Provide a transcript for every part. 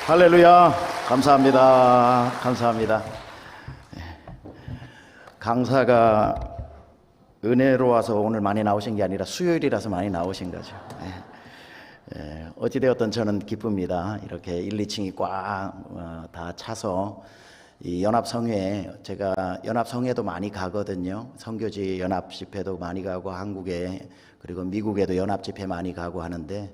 할렐루야. 감사합니다. 감사합니다. 강사가 은혜로 와서 오늘 많이 나오신 게 아니라 수요일이라서 많이 나오신 거죠. 어찌되었든 저는 기쁩니다. 이렇게 1, 2층이 꽉 다 차서 이 연합성회, 제가 연합성회도 많이 가거든요. 선교지 연합 집회도 많이 가고 한국에 그리고 미국에도 연합 집회 많이 가고 하는데,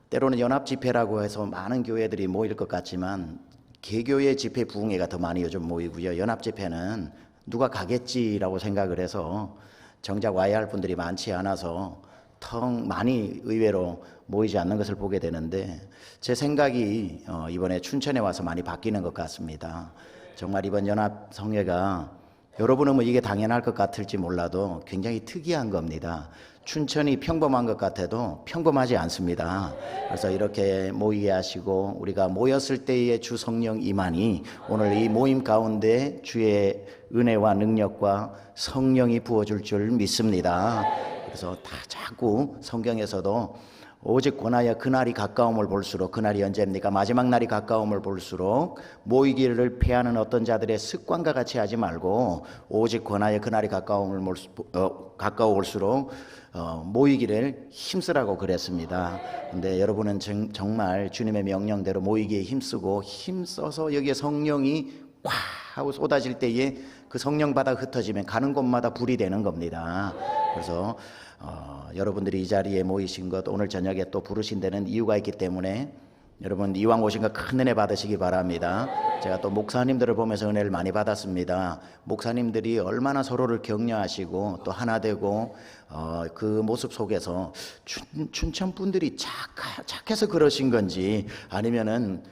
때로는 연합 집회라고 해서 많은 교회들이 모일 것 같지만 개교회 집회 부흥회가 더 많이 요즘 모이고요. 연합 집회는 누가 가겠지라고 생각을 해서 정작 와야 할 분들이 많지 않아서 텅 많이 의외로 모이지 않는 것을 보게 되는데, 제 생각이 이번에 춘천에 와서 많이 바뀌는 것 같습니다. 정말 이번 연합 성회가 여러분은 뭐 이게 당연할 것 같을지 몰라도 굉장히 특이한 겁니다. 춘천이 평범한 것 같아도 평범하지 않습니다. 그래서 이렇게 모이게 하시고 우리가 모였을 때의 주 성령 임하니 오늘 이 모임 가운데 주의 은혜와 능력과 성령이 부어줄 줄 믿습니다. 그래서 다 자꾸 성경에서도 오직 권하여 그날이 가까움을 볼수록, 그날이 언제입니까? 마지막 날이 가까움을 볼수록 모이기를 패하는 어떤 자들의 습관과 같이 하지 말고 오직 권하여 그날이 가까워올수록 모이기를 힘쓰라고 그랬습니다. 근데 여러분은 정말 주님의 명령대로 모이기에 힘쓰고 힘써서 여기에 성령이 꽉 하고 쏟아질 때에 그 성령 바다 흩어지면 가는 곳마다 불이 되는 겁니다. 그래서 여러분들이 이 자리에 모이신 것, 오늘 저녁에 또 부르신 데는 이유가 있기 때문에 여러분 이왕 오신 거 큰 은혜 받으시기 바랍니다. 제가 또 목사님들을 보면서 은혜를 많이 받았습니다. 목사님들이 얼마나 서로를 격려하시고 또 하나 되고 그 모습 속에서 춘천 분들이 착해서 그러신 건지 아니면은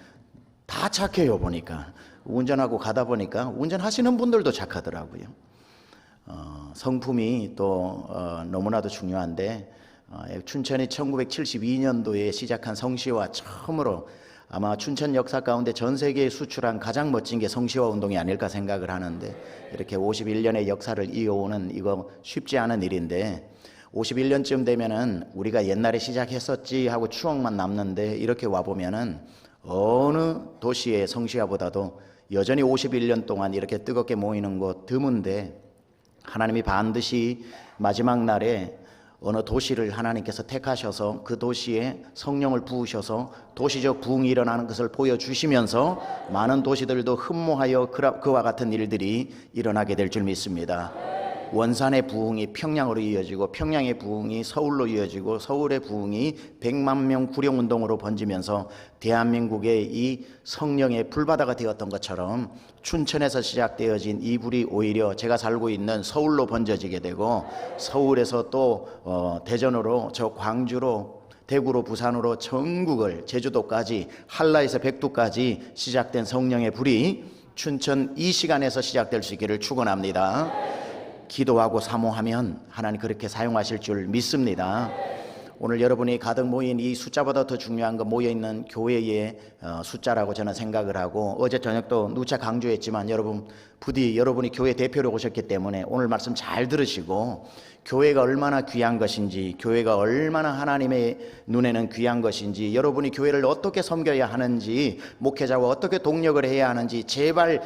다 착해요. 보니까 운전하고 가다 보니까 운전하시는 분들도 착하더라고요. 성품이 또 너무나도 중요한데, 춘천이 1972년도에 시작한 성시화, 처음으로 아마 춘천 역사 가운데 전 세계에 수출한 가장 멋진 게 성시화 운동이 아닐까 생각을 하는데, 이렇게 51년의 역사를 이어오는 이거 쉽지 않은 일인데 51년쯤 되면은 우리가 옛날에 시작했었지 하고 추억만 남는데, 이렇게 와보면은 어느 도시의 성시화보다도 여전히 51년 동안 이렇게 뜨겁게 모이는 곳 드문데, 하나님이 반드시 마지막 날에 어느 도시를 하나님께서 택하셔서 그 도시에 성령을 부으셔서 도시적 부흥이 일어나는 것을 보여주시면서 많은 도시들도 흠모하여 그와 같은 일들이 일어나게 될 줄 믿습니다. 원산의 부흥이 평양으로 이어지고 평양의 부흥이 서울로 이어지고 서울의 부흥이 100만 명 구령운동으로 번지면서 대한민국의 이 성령의 불바다가 되었던 것처럼 춘천에서 시작되어진 이 불이 오히려 제가 살고 있는 서울로 번져지게 되고, 서울에서 또 대전으로 저 광주로 대구로 부산으로 전국을 제주도까지 한라에서 백두까지 시작된 성령의 불이 춘천 이 시간에서 시작될 수 있기를 축원합니다. 기도하고 사모하면 하나님 그렇게 사용하실 줄 믿습니다. 오늘 여러분이 가득 모인 이 숫자보다 더 중요한 건 모여있는 교회의 숫자라고 저는 생각을 하고, 어제 저녁도 누차 강조했지만 부디 여러분이 교회 대표로 오셨기 때문에 오늘 말씀 잘 들으시고, 교회가 얼마나 귀한 것인지, 교회가 얼마나 하나님의 눈에는 귀한 것인지, 여러분이 교회를 어떻게 섬겨야 하는지, 목회자와 어떻게 동력을 해야 하는지 제발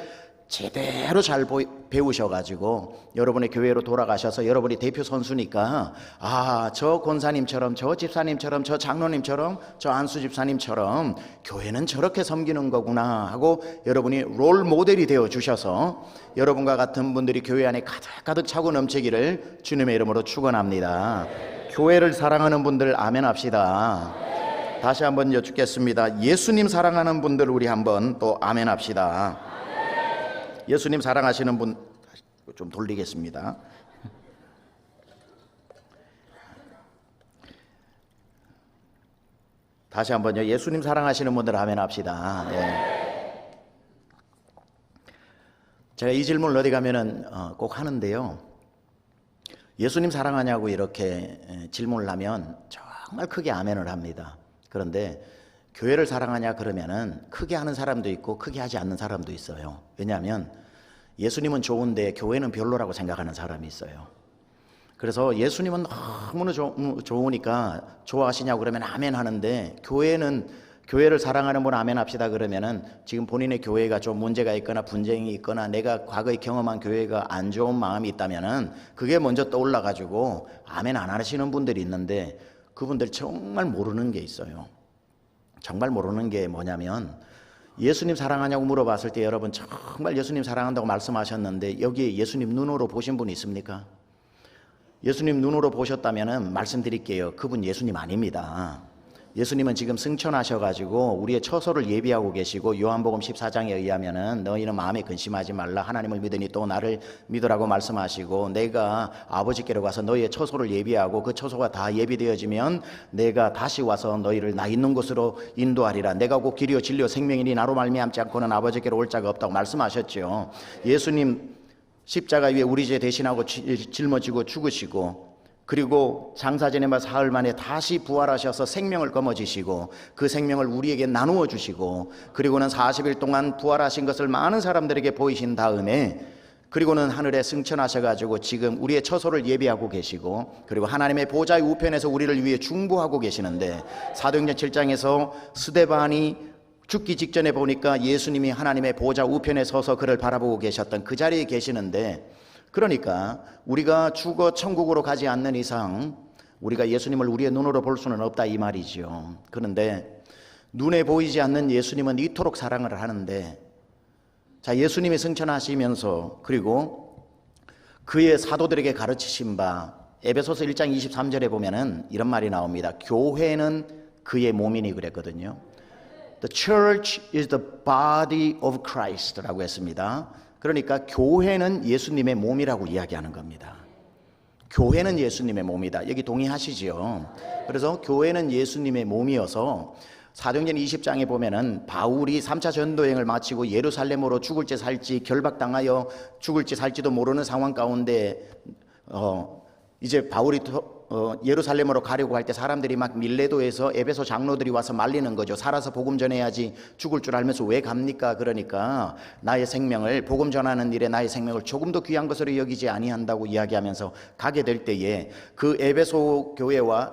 제대로 잘 배우셔가지고 여러분의 교회로 돌아가셔서, 여러분이 대표 선수니까 저 권사님처럼, 저 집사님처럼, 저 장로님처럼, 저 안수 집사님처럼 교회는 저렇게 섬기는 거구나 하고 여러분이 롤 모델이 되어 주셔서 여러분과 같은 분들이 교회 안에 가득 차고 넘치기를 주님의 이름으로 축원합니다. 교회를 사랑하는 분들 아멘 합시다. 다시 한번 여쭙겠습니다. 예수님 사랑하는 분들 우리 한번 또 아멘 합시다. 예수님 사랑하시는 분 좀 돌리겠습니다. 다시 한번요. 예수님 사랑하시는 분들 아멘 합시다. 네. 제가 이 질문을 어디 가면은 꼭 하는데요. 예수님 사랑하냐고 이렇게 질문을 하면 정말 크게 아멘을 합니다. 그런데 교회를 사랑하냐 그러면은 크게 하는 사람도 있고 크게 하지 않는 사람도 있어요. 왜냐하면 예수님은 좋은데 교회는 별로라고 생각하는 사람이 있어요. 그래서 예수님은 너무나 좋으니까 좋아하시냐고 그러면 아멘 하는데, 교회는 교회를 사랑하는 분 아멘 합시다. 그러면은 지금 본인의 교회가 좀 문제가 있거나 분쟁이 있거나 내가 과거에 경험한 교회가 안 좋은 마음이 있다면은 그게 먼저 떠올라 가지고 아멘 안 하시는 분들이 있는데, 그분들 정말 모르는 게 있어요. 정말 모르는 게 뭐냐면, 예수님 사랑하냐고 물어봤을 때 여러분 정말 예수님 사랑한다고 말씀하셨는데 여기에 예수님 눈으로 보신 분 있습니까? 예수님 눈으로 보셨다면은 말씀드릴게요. 그분 예수님 아닙니다. 예수님은 지금 승천하셔가지고 우리의 처소를 예비하고 계시고, 요한복음 14장에 의하면은 너희는 마음에 근심하지 말라, 하나님을 믿으니 또 나를 믿으라고 말씀하시고, 내가 아버지께로 가서 너희의 처소를 예비하고 그 처소가 다 예비되어지면 내가 다시 와서 너희를 나 있는 곳으로 인도하리라. 내가 곧 길이요 진리요 생명이니 나로 말미암지 않고는 아버지께로 올 자가 없다고 말씀하셨죠. 예수님 십자가 위에 우리 죄 대신하고 짊어지고 죽으시고, 그리고 장사지내마 사흘 만에 다시 부활하셔서 생명을 거머쥐시고 그 생명을 우리에게 나누어 주시고, 그리고는 40일 동안 부활하신 것을 많은 사람들에게 보이신 다음에, 그리고는 하늘에 승천하셔가지고 지금 우리의 처소를 예비하고 계시고, 그리고 하나님의 보좌의 우편에서 우리를 위해 중보하고 계시는데, 사도행전 7장에서 스데반이 죽기 직전에 보니까 예수님이 하나님의 보좌 우편에 서서 그를 바라보고 계셨던 그 자리에 계시는데, 그러니까 우리가 죽어 천국으로 가지 않는 이상 우리가 예수님을 우리의 눈으로 볼 수는 없다 이 말이죠. 그런데 눈에 보이지 않는 예수님은 이토록 사랑을 하는데, 자, 예수님이 승천하시면서 그리고 그의 사도들에게 가르치신 바 에베소서 1장 23절에 보면은 이런 말이 나옵니다. 교회는 그의 몸이니 그랬거든요. The church is the body of Christ라고 했습니다. 그러니까 교회는 예수님의 몸이라고 이야기하는 겁니다. 교회는 예수님의 몸이다. 여기 동의하시지요? 그래서 교회는 예수님의 몸이어서 사도행전 20장에 보면은 바울이 3차 전도여행을 마치고 예루살렘으로 죽을지 살지 결박당하여 죽을지 살지도 모르는 상황 가운데 이제 바울이 예루살렘으로 가려고 할 때 사람들이 막 밀레도에서 에베소 장로들이 와서 말리는 거죠. 살아서 복음 전해야지 죽을 줄 알면서 왜 갑니까? 그러니까 나의 생명을, 복음 전하는 일에 나의 생명을 조금도 귀한 것으로 여기지 아니한다고 이야기하면서 가게 될 때에, 그 에베소 교회와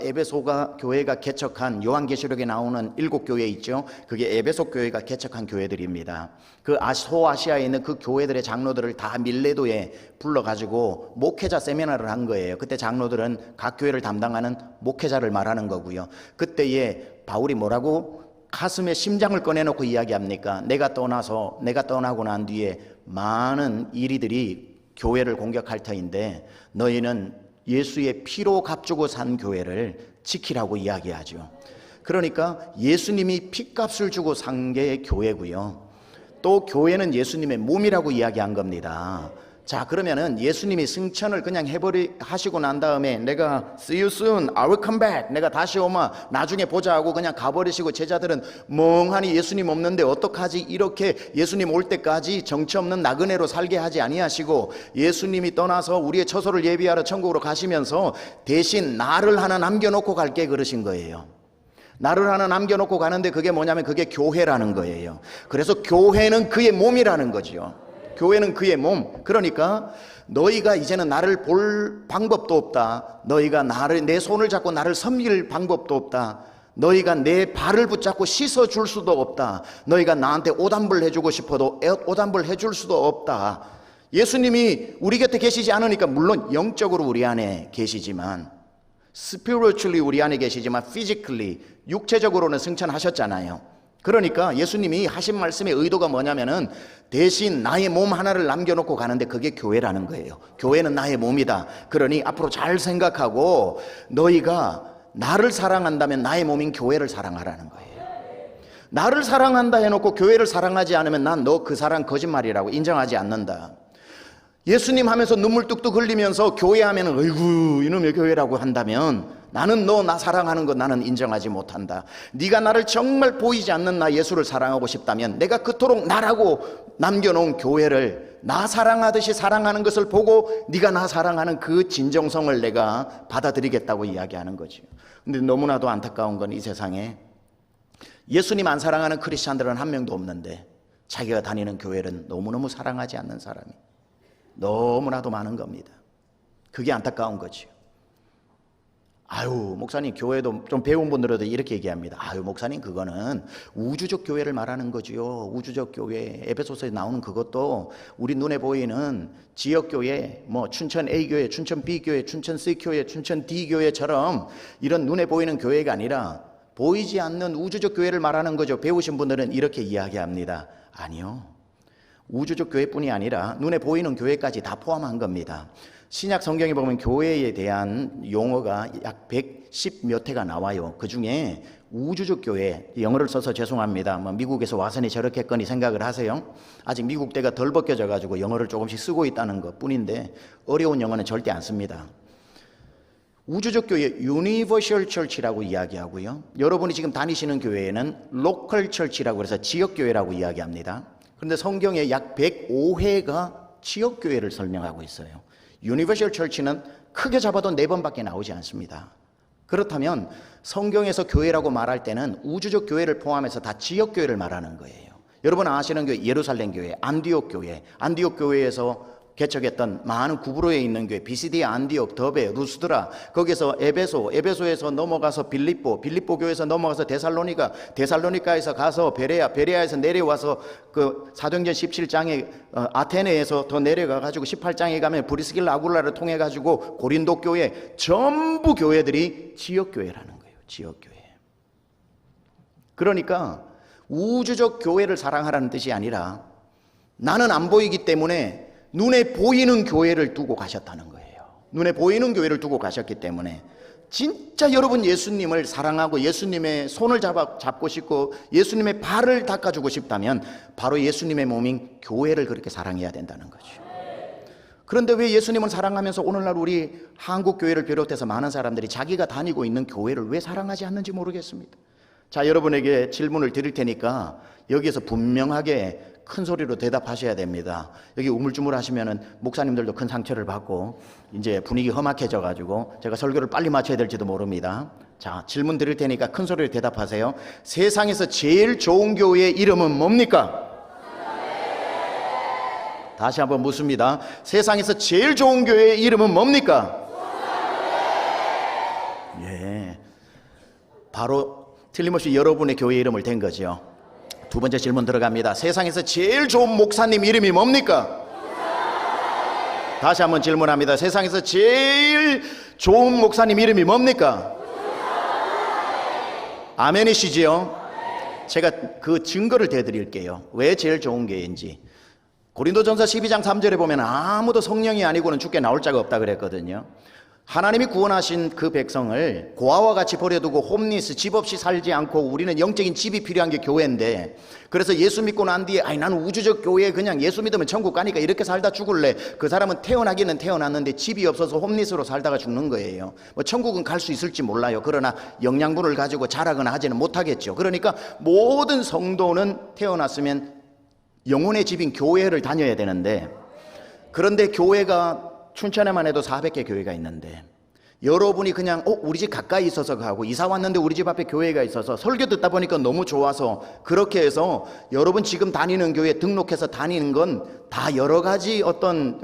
교회가 개척한, 요한계시록에 나오는 7교회 있죠. 그게 에베소 교회가 개척한 교회들입니다. 그 소아시아에 있는 그 교회들의 장로들을 다 밀레도에 불러가지고 목회자 세미나를 한 거예요. 그때 장로들은 각 교회를 담당하는 목회자를 말하는 거고요. 그때에 바울이 뭐라고 가슴에 심장을 꺼내놓고 이야기합니까? 내가 떠나고 난 뒤에 많은 이리들이 교회를 공격할 터인데 너희는 예수의 피로 값주고 산 교회를 지키라고 이야기하죠. 그러니까 예수님이 피값을 주고 산 게 교회고요. 또 교회는 예수님의 몸이라고 이야기한 겁니다. 자, 그러면은 예수님이 승천을 그냥 하시고 난 다음에 내가 see you soon, I will come back, 내가 다시 오마 나중에 보자 하고 그냥 가버리시고, 제자들은 멍하니 예수님 없는데 어떡하지, 이렇게 예수님 올 때까지 정처 없는 나그네로 살게 하지 아니하시고, 예수님이 떠나서 우리의 처소를 예비하러 천국으로 가시면서 대신 나를 하나 남겨놓고 갈게 그러신 거예요. 나를 하나 남겨놓고 가는데 그게 뭐냐면 그게 교회라는 거예요. 그래서 교회는 그의 몸이라는 거죠. 교회는 그의 몸. 그러니까 너희가 이제는 나를 볼 방법도 없다. 너희가 내 손을 잡고 나를 섬길 방법도 없다. 너희가 내 발을 붙잡고 씻어줄 수도 없다. 너희가 나한테 오단불 해주고 싶어도 오단불 해줄 수도 없다. 예수님이 우리 곁에 계시지 않으니까, 물론 영적으로 우리 안에 계시지만, spiritually 우리 안에 계시지만 physically, 육체적으로는 승천하셨잖아요. 그러니까 예수님이 하신 말씀의 의도가 뭐냐면은 대신 나의 몸 하나를 남겨놓고 가는데 그게 교회라는 거예요. 교회는 나의 몸이다. 그러니 앞으로 잘 생각하고 너희가 나를 사랑한다면 나의 몸인 교회를 사랑하라는 거예요. 나를 사랑한다 해놓고 교회를 사랑하지 않으면 난 너 그 사랑 거짓말이라고 인정하지 않는다. 예수님 하면서 눈물 뚝뚝 흘리면서 교회 하면은 어이구 이놈의 교회라고 한다면 나는 너 나 사랑하는 거 나는 인정하지 못한다. 네가 나를 정말 보이지 않는 나 예수를 사랑하고 싶다면 내가 그토록 나라고 남겨놓은 교회를 나 사랑하듯이 사랑하는 것을 보고 네가 나 사랑하는 그 진정성을 내가 받아들이겠다고 이야기하는 거죠. 근데 너무나도 안타까운 건 이 세상에 예수님 안 사랑하는 크리스찬들은 한 명도 없는데 자기가 다니는 교회는 너무너무 사랑하지 않는 사람이 너무나도 많은 겁니다. 그게 안타까운 거죠. 아유, 목사님, 교회도 좀 배운 분들도 이렇게 얘기합니다. 아유, 목사님, 그거는 우주적 교회를 말하는 거지요. 우주적 교회. 에베소서에 나오는 그것도 우리 눈에 보이는 지역 교회, 뭐 춘천 A 교회, 춘천 B 교회, 춘천 C 교회, 춘천 D 교회처럼 이런 눈에 보이는 교회가 아니라 보이지 않는 우주적 교회를 말하는 거죠. 배우신 분들은 이렇게 이야기합니다. 아니요. 우주적 교회뿐이 아니라 눈에 보이는 교회까지 다 포함한 겁니다. 신약 성경에 보면 교회에 대한 용어가 약 110 몇 회가 나와요. 그 중에 우주적 교회, 영어를 써서 죄송합니다. 뭐 미국에서 와서니 저렇게 했거니 생각을 하세요. 아직 미국 때가 덜 벗겨져 가지고 영어를 조금씩 쓰고 있다는 것 뿐인데 어려운 영어는 절대 안 씁니다. 우주적 교회, 유니버셜 처치라고 이야기하고요. 여러분이 지금 다니시는 교회에는 로컬 처치라고 해서 지역 교회라고 이야기합니다. 그런데 성경에 약 105회가 지역 교회를 설명하고 있어요. 유니버셜 처치는 크게 잡아도 4번밖에 나오지 않습니다. 그렇다면 성경에서 교회라고 말할 때는 우주적 교회를 포함해서 다 지역 교회를 말하는 거예요. 여러분 아시는 교회, 예루살렘 교회, 안디옥 교회, 안디옥 교회에서 개척했던 많은 구브로에 있는 교회, 비시디아, 안디옥, 더베, 루스드라, 거기서 에베소, 에베소에서 넘어가서 빌립보, 빌립보 교회에서 넘어가서 데살로니가, 데살로니카에서 가서 베레아, 베레아에서 내려와서 그 사도행전 17장에 아테네에서 더 내려가 가지고 18장에 가면 브리스길라 아굴라를 통해 가지고 고린도 교회, 전부 교회들이 지역 교회라는 거예요. 지역 교회. 그러니까 우주적 교회를 사랑하라는 뜻이 아니라 나는 안 보이기 때문에 눈에 보이는 교회를 두고 가셨다는 거예요. 눈에 보이는 교회를 두고 가셨기 때문에 진짜 여러분 예수님을 사랑하고 예수님의 손을 잡고 싶고 예수님의 발을 닦아주고 싶다면 바로 예수님의 몸인 교회를 그렇게 사랑해야 된다는 거죠. 그런데 왜 예수님을 사랑하면서 오늘날 우리 한국 교회를 비롯해서 많은 사람들이 자기가 다니고 있는 교회를 왜 사랑하지 않는지 모르겠습니다. 자, 여러분에게 질문을 드릴 테니까 여기에서 분명하게 큰 소리로 대답하셔야 됩니다. 여기 우물쭈물 하시면은 목사님들도 큰 상처를 받고 이제 분위기 험악해져 가지고 제가 설교를 빨리 마쳐야 될지도 모릅니다. 자, 질문 드릴 테니까 큰 소리로 대답하세요. 세상에서 제일 좋은 교회의 이름은 뭡니까? 다시 한번 묻습니다. 세상에서 제일 좋은 교회의 이름은 뭡니까? 예, 바로 틀림없이 여러분의 교회 이름을 댄 거죠. 두 번째 질문 들어갑니다. 세상에서 제일 좋은 목사님 이름이 뭡니까? 다시 한번 질문합니다. 세상에서 제일 좋은 목사님 이름이 뭡니까? 아멘이시지요? 제가 그 증거를 대드릴게요. 왜 제일 좋은 교회인지. 고린도전서 12장 3절에 보면 아무도 성령이 아니고는 주께 나올 자가 없다 그랬거든요. 하나님이 구원하신 그 백성을 고아와 같이 버려두고 홈리스, 집 없이 살지 않고 우리는 영적인 집이 필요한 게 교회인데, 그래서 예수 믿고 난 뒤에 나는 우주적 교회에 그냥 예수 믿으면 천국 가니까 이렇게 살다 죽을래. 그 사람은 태어나기는 태어났는데 집이 없어서 홈리스로 살다가 죽는 거예요. 뭐 천국은 갈 수 있을지 몰라요. 그러나 영양분을 가지고 자라거나 하지는 못하겠죠. 그러니까 모든 성도는 태어났으면 영혼의 집인 교회를 다녀야 되는데, 그런데 교회가 춘천에만 해도 400개 교회가 있는데 여러분이 그냥 우리 집 가까이 있어서 가고 이사 왔는데 우리 집 앞에 교회가 있어서 설교 듣다 보니까 너무 좋아서 그렇게 해서 여러분 지금 다니는 교회 등록해서 다니는 건 다 여러 가지 어떤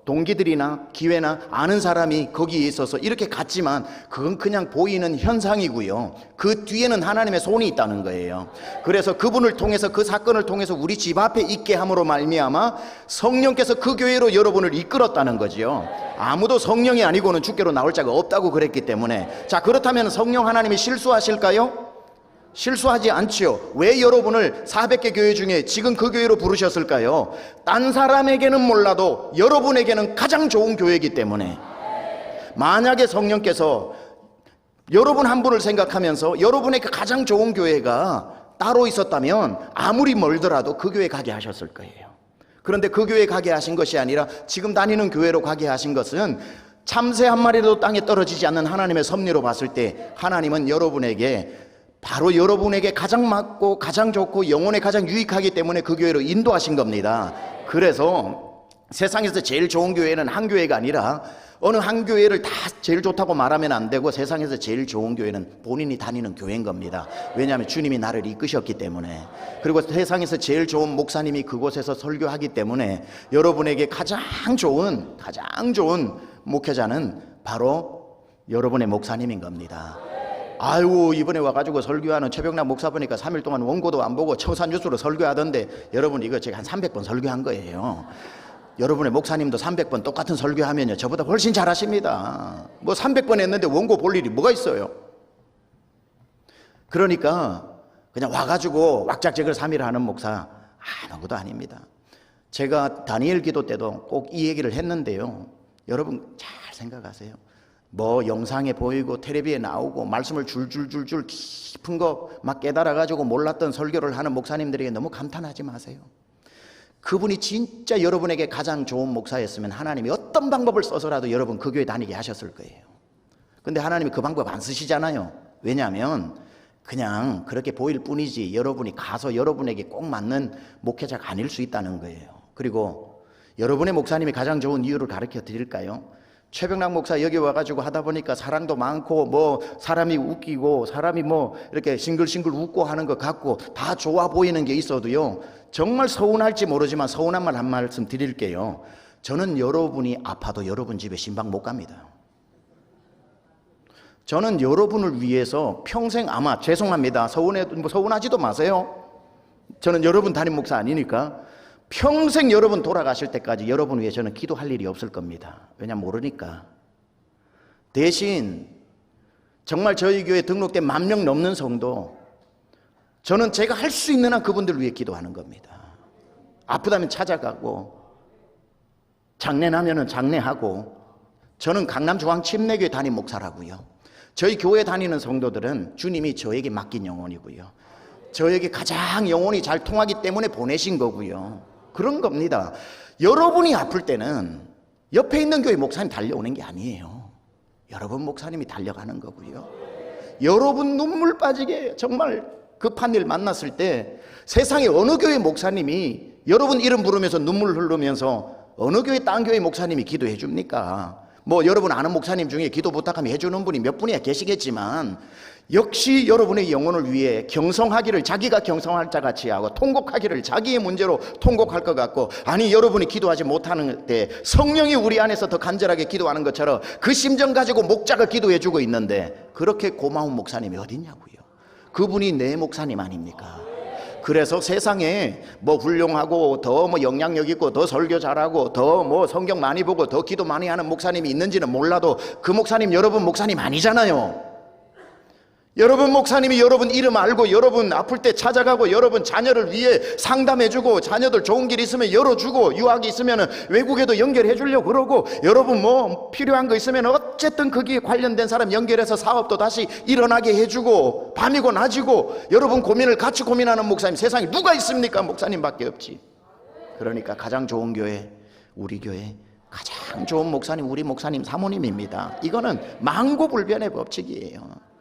동기들이나 기회나 아는 사람이 거기에 있어서 이렇게 갔지만 그건 그냥 보이는 현상이고요. 그 뒤에는 하나님의 손이 있다는 거예요. 그래서 그분을 통해서 그 사건을 통해서 우리 집 앞에 있게 함으로 말미암아 성령께서 그 교회로 여러분을 이끌었다는 거지요. 아무도 성령이 아니고는 주께로 나올 자가 없다고 그랬기 때문에. 자, 그렇다면 성령 하나님이 실수하실까요? 실수하지 않지요. 왜 여러분을 400개 교회 중에 지금 그 교회로 부르셨을까요? 딴 사람에게는 몰라도 여러분에게는 가장 좋은 교회이기 때문에. 만약에 성령께서 여러분 한 분을 생각하면서 여러분에게 가장 좋은 교회가 따로 있었다면 아무리 멀더라도 그 교회 가게 하셨을 거예요. 그런데 그 교회 가게 하신 것이 아니라 지금 다니는 교회로 가게 하신 것은 참새 한 마리도 땅에 떨어지지 않는 하나님의 섭리로 봤을 때 하나님은 여러분에게 바로 여러분에게 가장 맞고 가장 좋고 영혼에 가장 유익하기 때문에 그 교회로 인도하신 겁니다. 그래서 세상에서 제일 좋은 교회는 한 교회가 아니라 어느 한 교회를 다 제일 좋다고 말하면 안 되고 세상에서 제일 좋은 교회는 본인이 다니는 교회인 겁니다. 왜냐하면 주님이 나를 이끄셨기 때문에. 그리고 세상에서 제일 좋은 목사님이 그곳에서 설교하기 때문에 여러분에게 가장 좋은 목회자는 바로 여러분의 목사님인 겁니다. 아유, 이번에 와가지고 설교하는 최병락 목사 보니까 3일 동안 원고도 안 보고 청산유수로 설교하던데, 여러분 이거 제가 한 300번 설교한 거예요. 여러분의 목사님도 300번 똑같은 설교하면요 저보다 훨씬 잘하십니다. 뭐 300번 했는데 원고 볼 일이 뭐가 있어요? 그러니까 그냥 와가지고 왁작적을 3일 하는 목사 아무것도 아닙니다. 제가 다니엘 기도 때도 꼭 이 얘기를 했는데요, 여러분 잘 생각하세요. 뭐 영상에 보이고 텔레비에 나오고 말씀을 줄줄줄줄 깊은 거 막 깨달아가지고 몰랐던 설교를 하는 목사님들에게 너무 감탄하지 마세요. 그분이 진짜 여러분에게 가장 좋은 목사였으면 하나님이 어떤 방법을 써서라도 여러분 그 교회 다니게 하셨을 거예요. 근데 하나님이 그 방법 안 쓰시잖아요. 왜냐하면 그냥 그렇게 보일 뿐이지 여러분이 가서 여러분에게 꼭 맞는 목회자가 아닐 수 있다는 거예요. 그리고 여러분의 목사님이 가장 좋은 이유를 가르쳐 드릴까요? 최병락 목사 여기 와가지고 하다 보니까 사랑도 많고 뭐 사람이 웃기고 사람이 뭐 이렇게 싱글싱글 웃고 하는 것 같고 다 좋아 보이는 게 있어도요, 정말 서운할지 모르지만 서운한 말 한 말씀 드릴게요. 저는 여러분이 아파도 여러분 집에 신방 못 갑니다. 저는 여러분을 위해서 평생, 아마 죄송합니다, 서운하지도 마세요. 저는 여러분 담임 목사 아니니까 평생 여러분 돌아가실 때까지 여러분 위해 저는 기도할 일이 없을 겁니다. 왜냐면 모르니까. 대신 정말 저희 교회 등록된 10,000명 넘는 성도, 저는 제가 할 수 있는 한 그분들 위해 기도하는 겁니다. 아프다면 찾아가고 장례나면은 장례하고. 저는 강남중앙침례교회 담임 목사라고요. 저희 교회 다니는 성도들은 주님이 저에게 맡긴 영혼이고요, 저에게 가장 영혼이 잘 통하기 때문에 보내신 거고요. 그런 겁니다. 여러분이 아플 때는 옆에 있는 교회 목사님 달려오는 게 아니에요. 여러분 목사님이 달려가는 거고요. 여러분 눈물 빠지게 정말 급한 일 만났을 때 세상에 어느 교회 목사님이 여러분 이름 부르면서 눈물 흘리면서 어느 교회 딴 교회 목사님이 기도해 줍니까? 뭐 여러분 아는 목사님 중에 기도 부탁하면 해주는 분이 몇 분이야 계시겠지만, 역시 여러분의 영혼을 위해 경성하기를 자기가 경성할 자 같이 하고 통곡하기를 자기의 문제로 통곡할 것 같고, 아니 여러분이 기도하지 못하는 때 성령이 우리 안에서 더 간절하게 기도하는 것처럼 그 심정 가지고 목자가 기도해 주고 있는데, 그렇게 고마운 목사님이 어딨냐고요. 그분이 내 목사님 아닙니까? 그래서 세상에 뭐 훌륭하고 더 뭐 영향력 있고 더 설교 잘하고 더 뭐 성경 많이 보고 더 기도 많이 하는 목사님이 있는지는 몰라도 그 목사님 여러분 목사님 아니잖아요. 여러분 목사님이 여러분 이름 알고 여러분 아플 때 찾아가고 여러분 자녀를 위해 상담해주고 자녀들 좋은 길 있으면 열어주고 유학이 있으면 외국에도 연결해 주려고 그러고, 여러분 뭐 필요한 거 있으면 어쨌든 거기에 관련된 사람 연결해서 사업도 다시 일어나게 해주고 밤이고 낮이고 여러분 고민을 같이 고민하는 목사님 세상에 누가 있습니까? 목사님밖에 없지. 그러니까 가장 좋은 교회, 우리 교회 가장 좋은 목사님 우리 목사님 사모님입니다. 이거는 망고불변의 법칙이에요.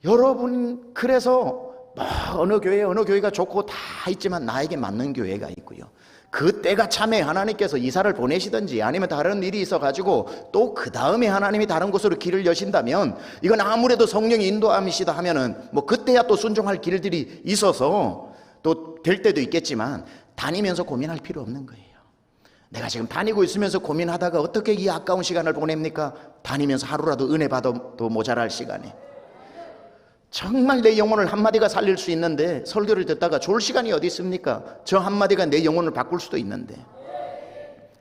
여러분 그래서 뭐 어느 교회가 좋고 다 있지만 나에게 맞는 교회가 있고요, 그때가 참에 하나님께서 이사를 보내시든지 아니면 다른 일이 있어가지고 또 그 다음에 하나님이 다른 곳으로 길을 여신다면, 이건 아무래도 성령이 인도함이시다 하면은 뭐 그때야 또 순종할 길들이 있어서 또 될 때도 있겠지만 다니면서 고민할 필요 없는 거예요. 내가 지금 다니고 있으면서 고민하다가 어떻게 이 아까운 시간을 보냅니까? 다니면서 하루라도 은혜 받아도 모자랄 시간에 정말 내 영혼을 한마디가 살릴 수 있는데 설교를 듣다가 좋을 시간이 어디 있습니까? 저 한마디가 내 영혼을 바꿀 수도 있는데.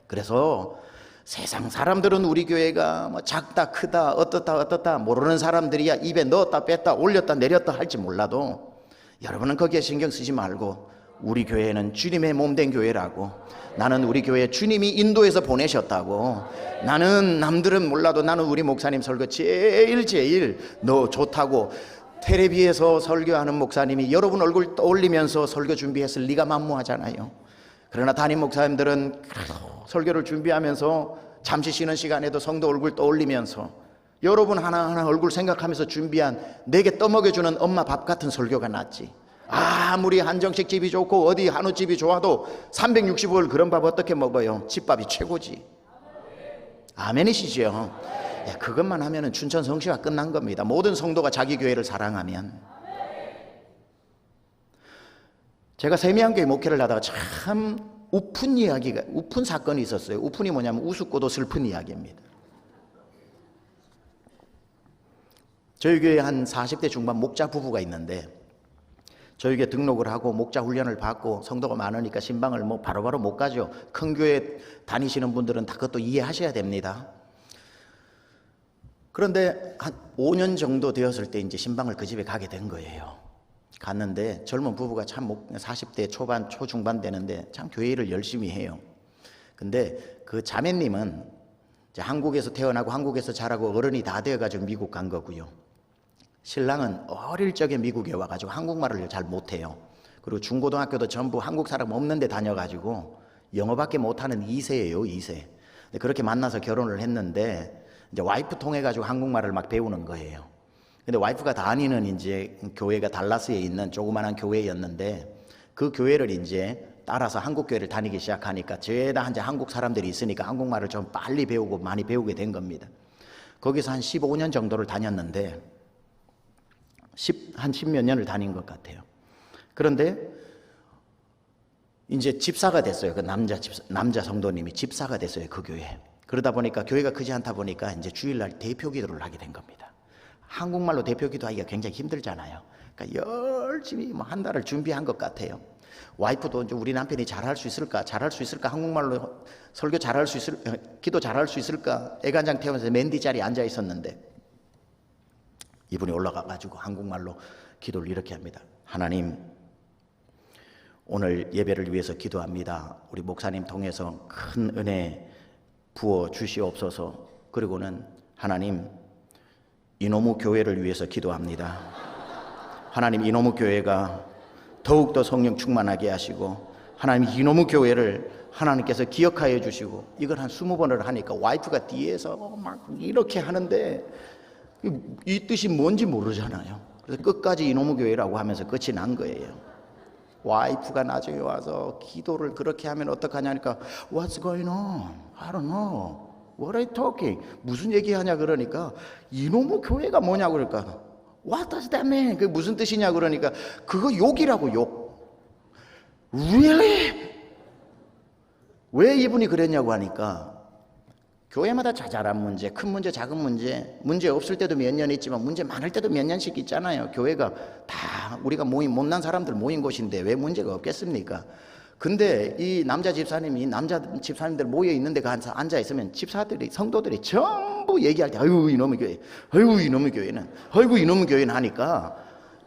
그래서 세상 사람들은 우리 교회가 뭐 작다 크다 어떻다 모르는 사람들이야 입에 넣었다 뺐다 올렸다 내렸다 할지 몰라도, 여러분은 거기에 신경 쓰지 말고 우리 교회는 주님의 몸된 교회라고, 나는 우리 교회 주님이 인도해서 보내셨다고, 나는 남들은 몰라도 나는 우리 목사님 설교 제일 너 좋다고, 텔레비에서 설교하는 목사님이 여러분 얼굴 떠올리면서 설교 준비했을 리가 만무하잖아요. 그러나 담임 목사님들은 설교를 준비하면서 잠시 쉬는 시간에도 성도 얼굴 떠올리면서 여러분 하나하나 얼굴 생각하면서 준비한 내게 떠먹여주는 엄마 밥 같은 설교가 낫지. 아무리 한정식 집이 좋고 어디 한우집이 좋아도 365일 그런 밥 어떻게 먹어요? 집밥이 최고지. 아멘이시죠? 그것만 하면은 춘천 성시가 끝난 겁니다. 모든 성도가 자기 교회를 사랑하면. 제가 세미한교회 목회를 하다가 참 우픈 사건이 있었어요. 우픈이 뭐냐면 우습고도 슬픈 이야기입니다. 저희 교회에 한 40대 중반 목자 부부가 있는데 저희 교회 등록을 하고 목자 훈련을 받고 성도가 많으니까 신방을 뭐 바로바로 못 가죠. 큰 교회 다니시는 분들은 다 그것도 이해하셔야 됩니다. 그런데 한 5년 정도 되었을 때 이제 신방을 그 집에 가게 된 거예요. 갔는데 젊은 부부가 참 40대 초반 초중반 되는데 참 교회 일을 열심히 해요. 근데 그 자매님은 이제 한국에서 태어나고 한국에서 자라고 어른이 다 되어가지고 미국 간 거고요. 신랑은 어릴 적에 미국에 와가지고 한국말을 잘 못해요. 그리고 중고등학교도 전부 한국 사람 없는 데 다녀가지고 영어밖에 못하는 2세예요, 2세. 그렇게 만나서 결혼을 했는데 이제 와이프 통해가지고 한국말을 막 배우는 거예요. 근데 와이프가 다니는 이제 교회가 달라스에 있는 조그마한 교회였는데 그 교회를 이제 따라서 한국 교회를 다니기 시작하니까 죄다 이제 한국 사람들이 있으니까 한국말을 좀 빨리 배우고 많이 배우게 된 겁니다. 거기서 한 15년 정도를 다녔는데 한 10몇 년을 다닌 것 같아요. 그런데 이제 집사가 됐어요. 그 남자 성도님이 집사가 됐어요. 그 교회. 그러다 보니까 교회가 크지 않다 보니까 이제 주일날 대표 기도를 하게 된 겁니다. 한국말로 대표 기도하기가 굉장히 힘들잖아요. 그러니까 열심히 뭐 한 달을 준비한 것 같아요. 와이프도 이제 우리 남편이 잘할 수 있을까? 한국말로 설교 잘할 수 있을까? 기도 잘할 수 있을까? 애간장 태우면서 맨디 자리에 앉아 있었는데 이분이 올라가가지고 한국말로 기도를 이렇게 합니다. 하나님, 오늘 예배를 위해서 기도합니다. 우리 목사님 통해서 큰 은혜 부어 주시옵소서. 그리고는 하나님, 이놈의 교회를 위해서 기도합니다. 하나님, 이놈의 교회가 더욱더 성령 충만하게 하시고 하나님, 이놈의 교회를 하나님께서 기억하여 주시고. 이걸 한 20번을 하니까 와이프가 뒤에서 막 이렇게 하는데 이 뜻이 뭔지 모르잖아요. 그래서 끝까지 이놈의 교회라고 하면서 끝이 난 거예요. 와이프가 나중에 와서 기도를 그렇게 하면 어떡하냐니까 What's going on? I don't know. What are you talking? 무슨 얘기하냐 그러니까 이놈의 교회가 뭐냐고 그러니까 What does that mean? 그게 무슨 뜻이냐 그러니까 그거 욕이라고 욕. Really? 왜 이분이 그랬냐고 하니까 교회마다 자잘한 문제, 큰 문제, 작은 문제 없을 때도 몇 년 있지만 문제 많을 때도 몇 년씩 있잖아요. 교회가 다 우리가 못난 사람들 모인 곳인데 왜 문제가 없겠습니까? 근데 이 남자 집사님들 모여 있는 데 앉아 있으면 성도들이 전부 얘기할 때 아유 이놈의 교회, 아유 이놈의 교회는, 아이고 이놈의 교회는 하니까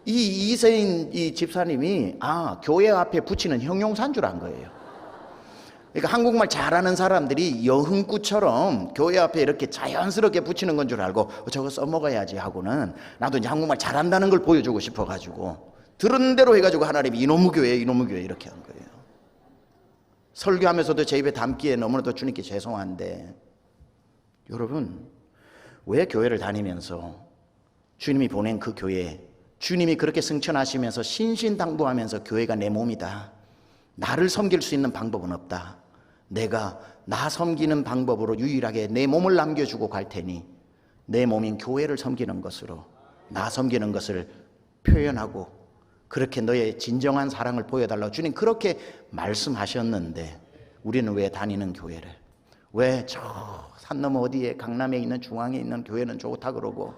이 이세인 이 집사님이 교회 앞에 붙이는 형용사인 줄 안 거예요. 그러니까 한국말 잘하는 사람들이 여흥구처럼 교회 앞에 이렇게 자연스럽게 붙이는 건 줄 알고 저거 써먹어야지 하고는 나도 이제 한국말 잘한다는 걸 보여주고 싶어가지고 들은 대로 해가지고 하나님이 이놈의 교회 이렇게 한 거예요. 설교하면서도 제 입에 담기에 너무나도 주님께 죄송한데 여러분, 왜 교회를 다니면서 주님이 보낸 그 교회, 주님이 그렇게 승천하시면서 신신당부하면서 교회가 내 몸이다, 나를 섬길 수 있는 방법은 없다, 내가 나 섬기는 방법으로 유일하게 내 몸을 남겨주고 갈 테니 내 몸인 교회를 섬기는 것으로 나 섬기는 것을 표현하고 그렇게 너의 진정한 사랑을 보여달라고 주님 그렇게 말씀하셨는데 우리는 왜 다니는 교회를, 왜 저 산 너머 어디에 강남에 있는 중앙에 있는 교회는 좋다 그러고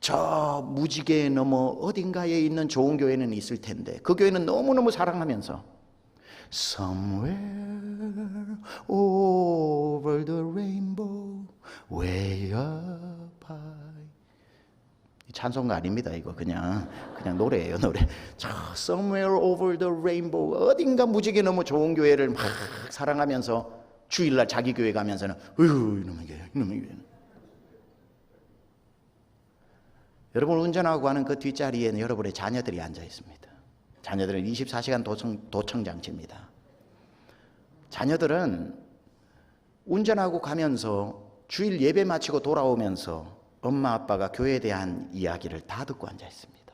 저 무지개 너머 어딘가에 있는 좋은 교회는 있을 텐데 그 교회는 너무너무 사랑하면서 Somewhere over the rainbow way up high. 찬송가 아닙니다. 이거 그냥 노래예요, 노래. 저 Somewhere over the rainbow 어딘가 무지개 너무 좋은 교회를 막 사랑하면서 주일날 자기 교회 가면서는 이놈의 교회. 여러분 운전하고 가는 그 뒷자리에는 여러분의 자녀들이 앉아 있습니다. 자녀들은 24시간 도청 장치입니다. 자녀들은 운전하고 가면서 주일 예배 마치고 돌아오면서 엄마 아빠가 교회에 대한 이야기를 다 듣고 앉아 있습니다.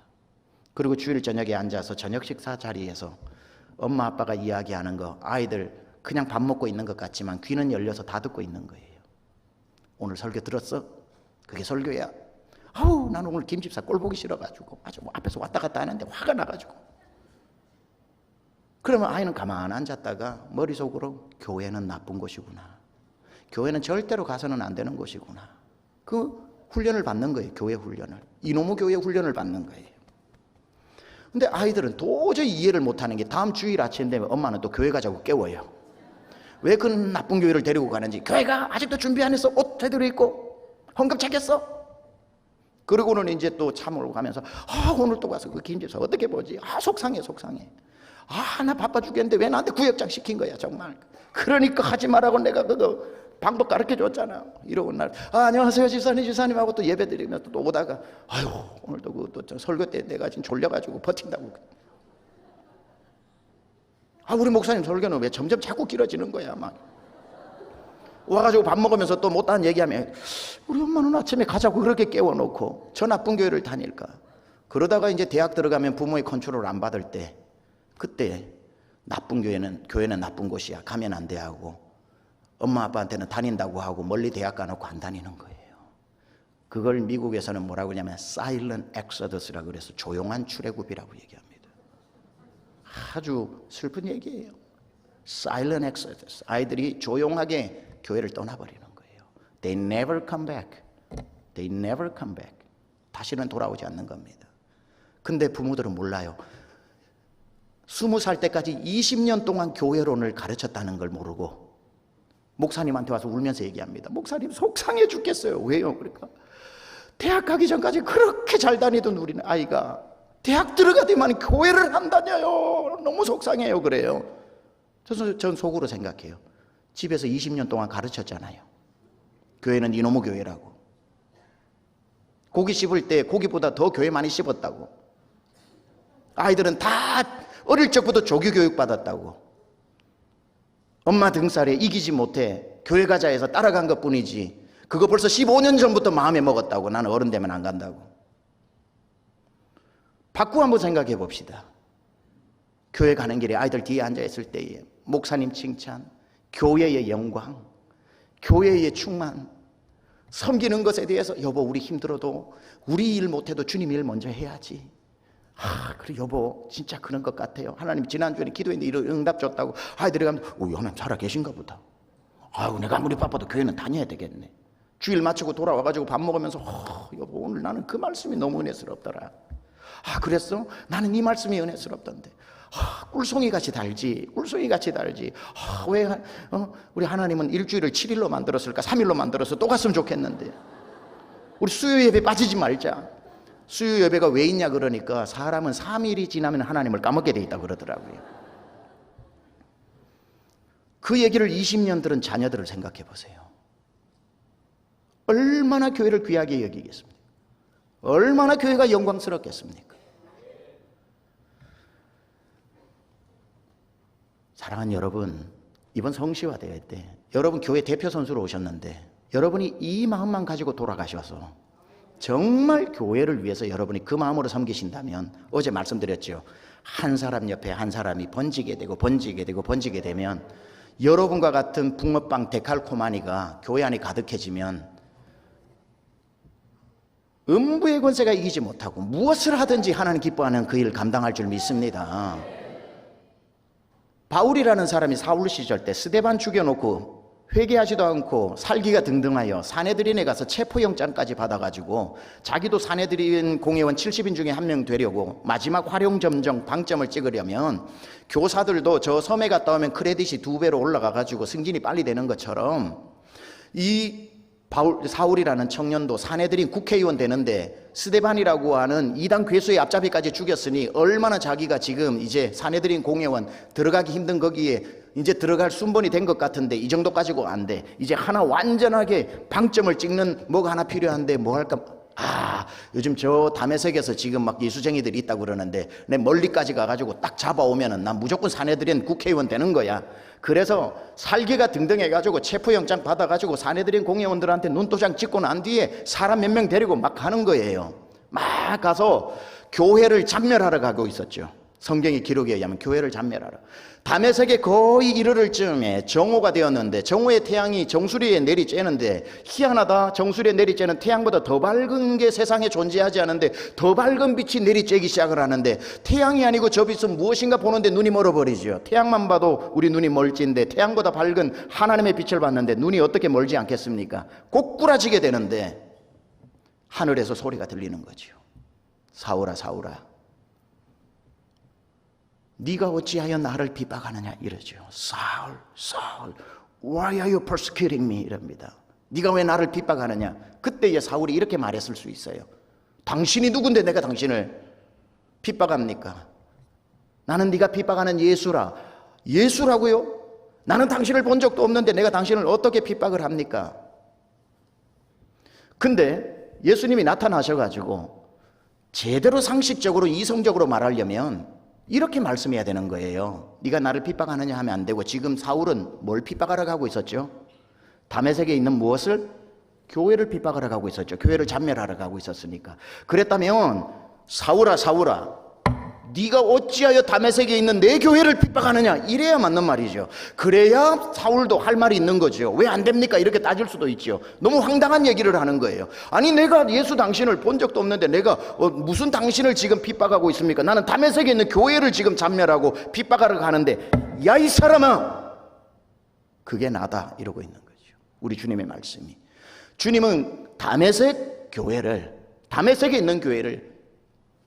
그리고 주일 저녁에 앉아서 저녁 식사 자리에서 엄마 아빠가 이야기하는 거 아이들 그냥 밥 먹고 있는 것 같지만 귀는 열려서 다 듣고 있는 거예요. 오늘 설교 들었어? 그게 설교야? 아우 난 오늘 김 집사 꼴 보기 싫어가지고 아주 앞에서 왔다 갔다 하는데 화가 나가지고. 그러면 아이는 가만히 앉았다가 머릿속으로 교회는 나쁜 곳이구나, 교회는 절대로 가서는 안 되는 곳이구나, 그 훈련을 받는 거예요. 교회 훈련을. 이놈의 교회 훈련을 받는 거예요. 근데 아이들은 도저히 이해를 못하는 게 다음 주일 아침 되면 엄마는 또 교회 가자고 깨워요. 왜 그 나쁜 교회를 데리고 가는지. 교회가 아직도 준비 안 했어. 옷 제대로 입고 헌금 챙겼어. 그러고는 이제 또 참으러 가면서 오늘 또 가서 그 김집사 어떻게 보지? 속상해. 나 바빠 죽겠는데 왜 나한테 구역장 시킨 거야 정말. 그러니까 하지 말라고 내가 그거 방법 가르쳐 줬잖아. 이러고 날 안녕하세요 집사님하고 또 예배 드리면 또 오다가 오늘도 그 설교 때 내가 지금 졸려가지고 버틴다고. 우리 목사님 설교는 왜 점점 자꾸 길어지는 거야. 막 와가지고 밥 먹으면서 또 못다한 얘기하면 우리 엄마는 아침에 가자고 그렇게 깨워놓고 저 나쁜 교회를 다닐까. 그러다가 이제 대학 들어가면 부모의 컨트롤 안 받을 때 그때 나쁜 교회는 나쁜 곳이야 가면 안 돼 하고 엄마 아빠한테는 다닌다고 하고 멀리 대학 가놓고 안 다니는 거예요. 그걸 미국에서는 뭐라고 하냐면 Silent Exodus라고 그래서 조용한 출애굽이라고 얘기합니다. 아주 슬픈 얘기예요. Silent Exodus. 아이들이 조용하게 교회를 떠나버리는 거예요. They never come back. They never come back. 다시는 돌아오지 않는 겁니다. 근데 부모들은 몰라요. 20살 때까지 20년 동안 교회론을 가르쳤다는 걸 모르고 목사님한테 와서 울면서 얘기합니다. 목사님 속상해 죽겠어요. 왜요? 그러니까 대학 가기 전까지 그렇게 잘 다니던 우리 아이가 대학 들어가더만 교회를 안 다녀요. 너무 속상해요. 그래요. 전 속으로 생각해요. 집에서 20년 동안 가르쳤잖아요. 교회는 이놈의 교회라고. 고기 씹을 때 고기보다 더 교회 많이 씹었다고. 아이들은 다 어릴 적부터 조교 교육 받았다고. 엄마 등살에 이기지 못해 교회 가자 해서 따라간 것 뿐이지 그거 벌써 15년 전부터 마음에 먹었다고. 나는 어른 되면 안 간다고. 바꾸어 한번 생각해 봅시다. 교회 가는 길에 아이들 뒤에 앉아있을 때에 목사님 칭찬, 교회의 영광, 교회의 충만, 섬기는 것에 대해서 여보 우리 힘들어도 우리 일 못해도 주님 일 먼저 해야지. 그래 여보 진짜 그런 것 같아요. 하나님 지난주에 기도했는데 이런 응답 줬다고. 아이들이 가면 하나님 살아 계신가 보다. 내가 아무리 바빠도 교회는 다녀야 되겠네. 주일 마치고 돌아와가지고 밥 먹으면서 여보 오늘 나는 그 말씀이 너무 은혜스럽더라. 그랬어? 나는 이 말씀이 은혜스럽던데. 꿀송이같이 달지. 왜 우리 하나님은 일주일을 7일로 만들었을까? 3일로 만들어서 또 갔으면 좋겠는데. 우리 수요 예배 빠지지 말자. 수요 예배가 왜 있냐 그러니까 사람은 3일이 지나면 하나님을 까먹게 돼 있다고 그러더라고요. 그 얘기를 20년 들은 자녀들을 생각해 보세요. 얼마나 교회를 귀하게 여기겠습니까? 얼마나 교회가 영광스럽겠습니까? 사랑하는 여러분, 이번 성시화 대회 때 여러분 교회 대표 선수로 오셨는데 여러분이 이 마음만 가지고 돌아가셔서 정말 교회를 위해서 여러분이 그 마음으로 섬기신다면 어제 말씀드렸죠. 한 사람 옆에 한 사람이 번지게 되면 여러분과 같은 붕어빵 데칼코마니가 교회 안에 가득해지면 음부의 권세가 이기지 못하고 무엇을 하든지 하나님 기뻐하는 그 일을 감당할 줄 믿습니다. 바울이라는 사람이 사울 시절 때 스데반 죽여놓고 회개하지도 않고 살기가 등등하여 사내들인에 가서 체포영장까지 받아가지고 자기도 사내들인 공회원 70인 중에 한 명 되려고 마지막 활용점정 방점을 찍으려면 교사들도 저 섬에 갔다 오면 크레딧이 2배로 올라가가지고 승진이 빨리 되는 것처럼 이 사울이라는 청년도 사내들인 국회의원 되는데 스데반이라고 하는 이단 괴수의 앞잡이까지 죽였으니 얼마나 자기가 지금 이제 사내들인 공회원 들어가기 힘든 거기에 이제 들어갈 순번이 된 것 같은데 이 정도 가지고 안 돼. 이제 하나 완전하게 방점을 찍는 뭐가 하나 필요한데 뭐 할까? 요즘 저 담에색에서 지금 막 예수쟁이들이 있다고 그러는데 내 멀리까지 가가지고 딱 잡아오면은 난 무조건 사내들인 국회의원 되는 거야. 그래서 살기가 등등해가지고 체포영장 받아가지고 사내들인 공회원들한테 눈도장 찍고 난 뒤에 사람 몇 명 데리고 막 가는 거예요. 막 가서 교회를 잔멸하러 가고 있었죠. 성경의 기록에 의하면 교회를 잔멸하러. 담에색에 거의 이르를 즈음에 정오가 되었는데 정오의 태양이 정수리에 내리쬐는데 희한하다. 정수리에 내리쬐는 태양보다 더 밝은 게 세상에 존재하지 않은데 더 밝은 빛이 내리쬐기 시작을 하는데 태양이 아니고 저 빛은 무엇인가 보는데 눈이 멀어버리죠. 태양만 봐도 우리 눈이 멀지인데 태양보다 밝은 하나님의 빛을 봤는데 눈이 어떻게 멀지 않겠습니까? 꼬꾸라지게 되는데 하늘에서 소리가 들리는 거죠. 사울아 사울아 네가 어찌하여 나를 핍박하느냐 이러죠. 사울 사울 why are you persecuting me 이럽니다. 네가 왜 나를 핍박하느냐. 그때에 사울이 이렇게 말했을 수 있어요. 당신이 누군데 내가 당신을 핍박합니까? 나는 네가 핍박하는 예수라. 예수라고요? 나는 당신을 본 적도 없는데 내가 당신을 어떻게 핍박을 합니까? 근데 예수님이 나타나셔가지고 제대로 상식적으로 이성적으로 말하려면 이렇게 말씀해야 되는 거예요. 네가 나를 핍박하느냐 하면 안 되고, 지금 사울은 뭘 핍박하러 가고 있었죠? 다메섹에 있는 무엇을? 교회를 핍박하러 가고 있었죠. 교회를 잔멸하러 가고 있었으니까. 그랬다면 사울아 사울아 네가 어찌하여 다메섹에 있는 내 교회를 핍박하느냐 이래야 맞는 말이죠. 그래야 사울도 할 말이 있는 거죠. 왜 안 됩니까? 이렇게 따질 수도 있죠. 너무 황당한 얘기를 하는 거예요. 아니 내가 예수 당신을 본 적도 없는데 내가 무슨 당신을 지금 핍박하고 있습니까? 나는 다메섹에 있는 교회를 지금 잔멸하고 핍박하러 가는데 야 이 사람아 그게 나다 이러고 있는 거죠. 우리 주님의 말씀이. 주님은 다메섹 교회를, 다메섹에 있는 교회를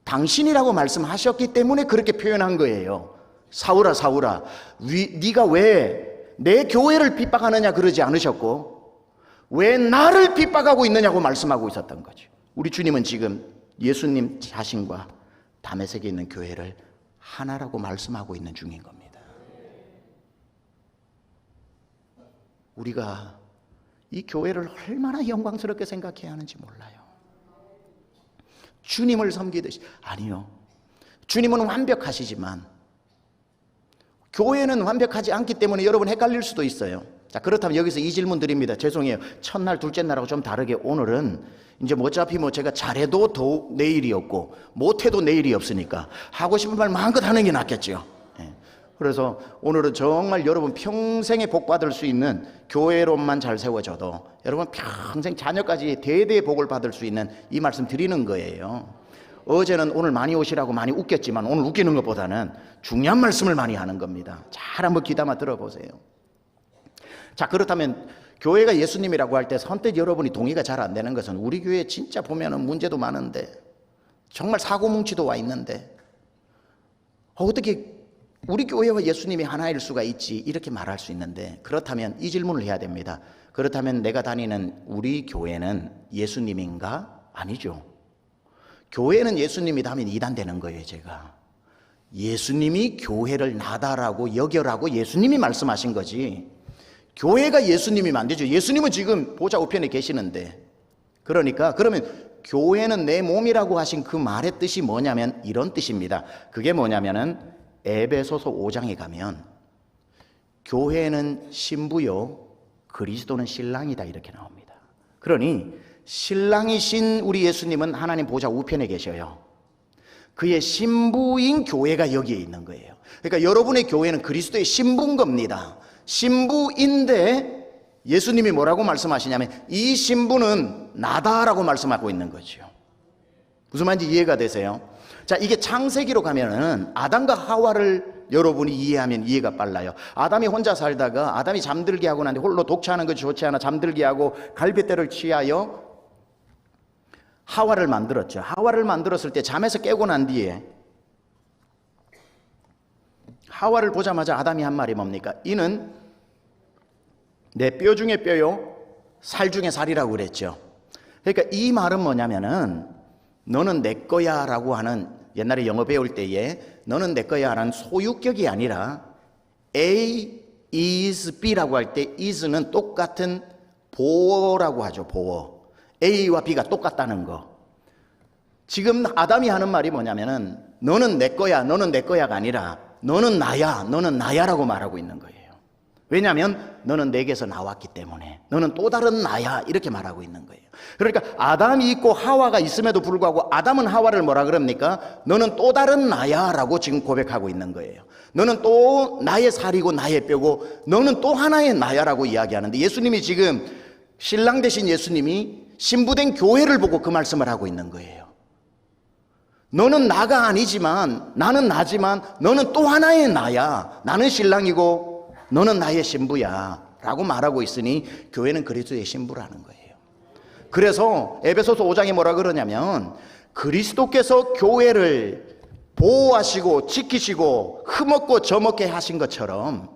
당신이라고 말씀하셨기 때문에 그렇게 표현한 거예요. 사울아 사울아 네가 왜 내 교회를 핍박하느냐 그러지 않으셨고 왜 나를 핍박하고 있느냐고 말씀하고 있었던 거죠. 우리 주님은 지금 예수님 자신과 다메섹에 있는 교회를 하나라고 말씀하고 있는 중인 겁니다. 우리가 이 교회를 얼마나 영광스럽게 생각해야 하는지 몰라요. 주님을 섬기듯이. 아니요, 주님은 완벽하시지만 교회는 완벽하지 않기 때문에 여러분 헷갈릴 수도 있어요. 자, 그렇다면 여기서 이 질문 드립니다. 죄송해요. 첫날 둘째 날하고 좀 다르게 오늘은 이제 어차피 제가 잘해도 더 내일이 없고 못해도 내일이 없으니까 하고 싶은 말 마음껏 하는 게 낫겠죠. 그래서 오늘은 정말 여러분 평생에 복 받을 수 있는 교회론만 잘 세워져도 여러분 평생 자녀까지 대대의 복을 받을 수 있는 이 말씀 드리는 거예요. 어제는 오늘 많이 오시라고 많이 웃겼지만 오늘 웃기는 것보다는 중요한 말씀을 많이 하는 겁니다. 잘 한번 귀담아 들어보세요. 자, 그렇다면 교회가 예수님이라고 할 때 선뜻 여러분이 동의가 잘 안 되는 것은 우리 교회 진짜 보면은 문제도 많은데 정말 사고뭉치도 와 있는데 어떻게 우리 교회와 예수님이 하나일 수가 있지 이렇게 말할 수 있는데, 그렇다면 이 질문을 해야 됩니다. 그렇다면 내가 다니는 우리 교회는 예수님인가? 아니죠. 교회는 예수님이다 하면 이단되는 거예요. 제가 예수님이 교회를 나다라고 여겨라고 예수님이 말씀하신 거지 교회가 예수님이면 안 되죠. 예수님은 지금 보좌 우편에 계시는데. 그러니까 그러면 교회는 내 몸이라고 하신 그 말의 뜻이 뭐냐면 이런 뜻입니다. 그게 뭐냐면은 에베소서 5장에 가면 교회는 신부요 그리스도는 신랑이다 이렇게 나옵니다. 그러니 신랑이신 우리 예수님은 하나님 보좌 우편에 계셔요. 그의 신부인 교회가 여기에 있는 거예요. 그러니까 여러분의 교회는 그리스도의 신부인 겁니다. 신부인데 예수님이 뭐라고 말씀하시냐면 이 신부는 나다라고 말씀하고 있는 거죠. 무슨 말인지 이해가 되세요? 자, 이게 창세기로 가면은 아담과 하와를 여러분이 이해하면 이해가 빨라요. 아담이 혼자 살다가 아담이 잠들게 하고 난 뒤 홀로 독차하는 것이 좋지 않아 잠들게 하고 갈빗대를 취하여 하와를 만들었죠. 하와를 만들었을 때 잠에서 깨고 난 뒤에 하와를 보자마자 아담이 한 말이 뭡니까? 이는 내 뼈 중에 뼈요 살 중에 살이라고 그랬죠. 그러니까 이 말은 뭐냐면은 너는 내 거야 라고 하는, 옛날에 영어 배울 때에 너는 내 거야 라는 소유격이 아니라 A is B라고 할 때 is는 똑같은 보어라고 하죠. 보어. A와 B가 똑같다는 거. 지금 아담이 하는 말이 뭐냐면은 너는 내 거야, 너는 내 거야가 아니라 너는 나야, 너는 나야라고 말하고 있는 거예요. 왜냐하면 너는 내게서 나왔기 때문에 너는 또 다른 나야 이렇게 말하고 있는 거예요. 그러니까 아담이 있고 하와가 있음에도 불구하고 아담은 하와를 뭐라 그럽니까? 너는 또 다른 나야 라고 지금 고백하고 있는 거예요. 너는 또 나의 살이고 나의 뼈고 너는 또 하나의 나야 라고 이야기하는데, 예수님이 지금 신랑 되신 예수님이 신부된 교회를 보고 그 말씀을 하고 있는 거예요. 너는 나가 아니지만 나는 나지만 너는 또 하나의 나야. 나는 신랑이고 너는 나의 신부야 라고 말하고 있으니 교회는 그리스도의 신부라는 거예요. 그래서 에베소서 5장에 뭐라 그러냐면 그리스도께서 교회를 보호하시고 지키시고 흠없고 점없게 하신 것처럼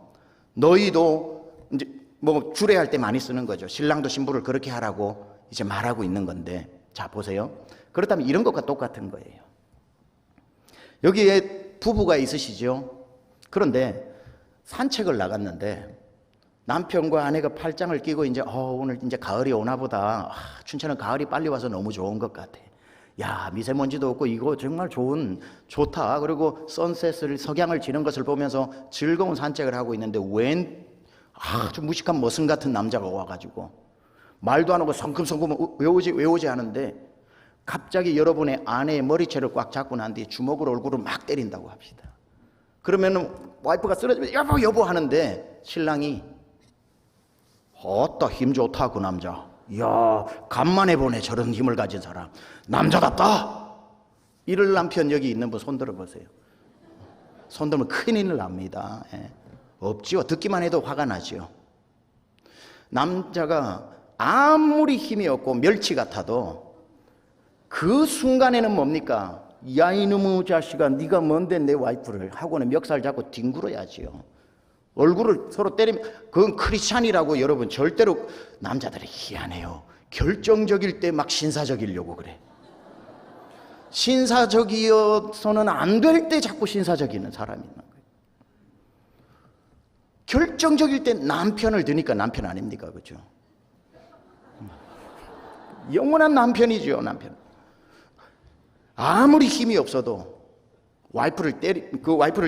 너희도 이제 뭐 주례할 때 많이 쓰는 거죠. 신랑도 신부를 그렇게 하라고 이제 말하고 있는 건데, 자 보세요. 그렇다면 이런 것과 똑같은 거예요. 여기에 부부가 있으시죠. 그런데 산책을 나갔는데 남편과 아내가 팔짱을 끼고 이제 오늘 이제 가을이 오나 보다. 춘천은 가을이 빨리 와서 너무 좋은 것 같아. 야, 미세먼지도 없고 이거 정말 좋다. 그리고 선셋을 석양을 지는 것을 보면서 즐거운 산책을 하고 있는데 웬 아주 무식한 머슴 같은 남자가 와가지고 말도 안 하고 성큼성큼 왜 오지 하는데 갑자기 여러분의 아내의 머리채를 꽉 잡고 난 뒤에 주먹으로 얼굴을 막 때린다고 합시다. 그러면은 와이프가 쓰러지면 여보 하는데 신랑이 어따 힘 좋다 그 남자. 이야 간만에 보네 저런 힘을 가진 사람. 남자답다. 이럴 남편 여기 있는 분 손들어 보세요. 손들면 큰일 납니다. 예. 없지요. 듣기만 해도 화가 나죠. 남자가 아무리 힘이 없고 멸치 같아도 그 순간에는 뭡니까? 야 이놈의 자식아 네가 뭔데 내 와이프를 하고는 멱살 잡고 뒹굴어야지요. 얼굴을 서로 때리면 그건 크리스찬이라고 여러분 절대로 남자들이 희한해요. 결정적일 때 막 신사적이려고 그래. 신사적이어서는 안 될 때 자꾸 신사적이는 사람이 있는 거예요. 결정적일 때 남편을 드니까 남편 아닙니까? 그죠? 영원한 남편이죠, 남편. 아무리 힘이 없어도 와이프를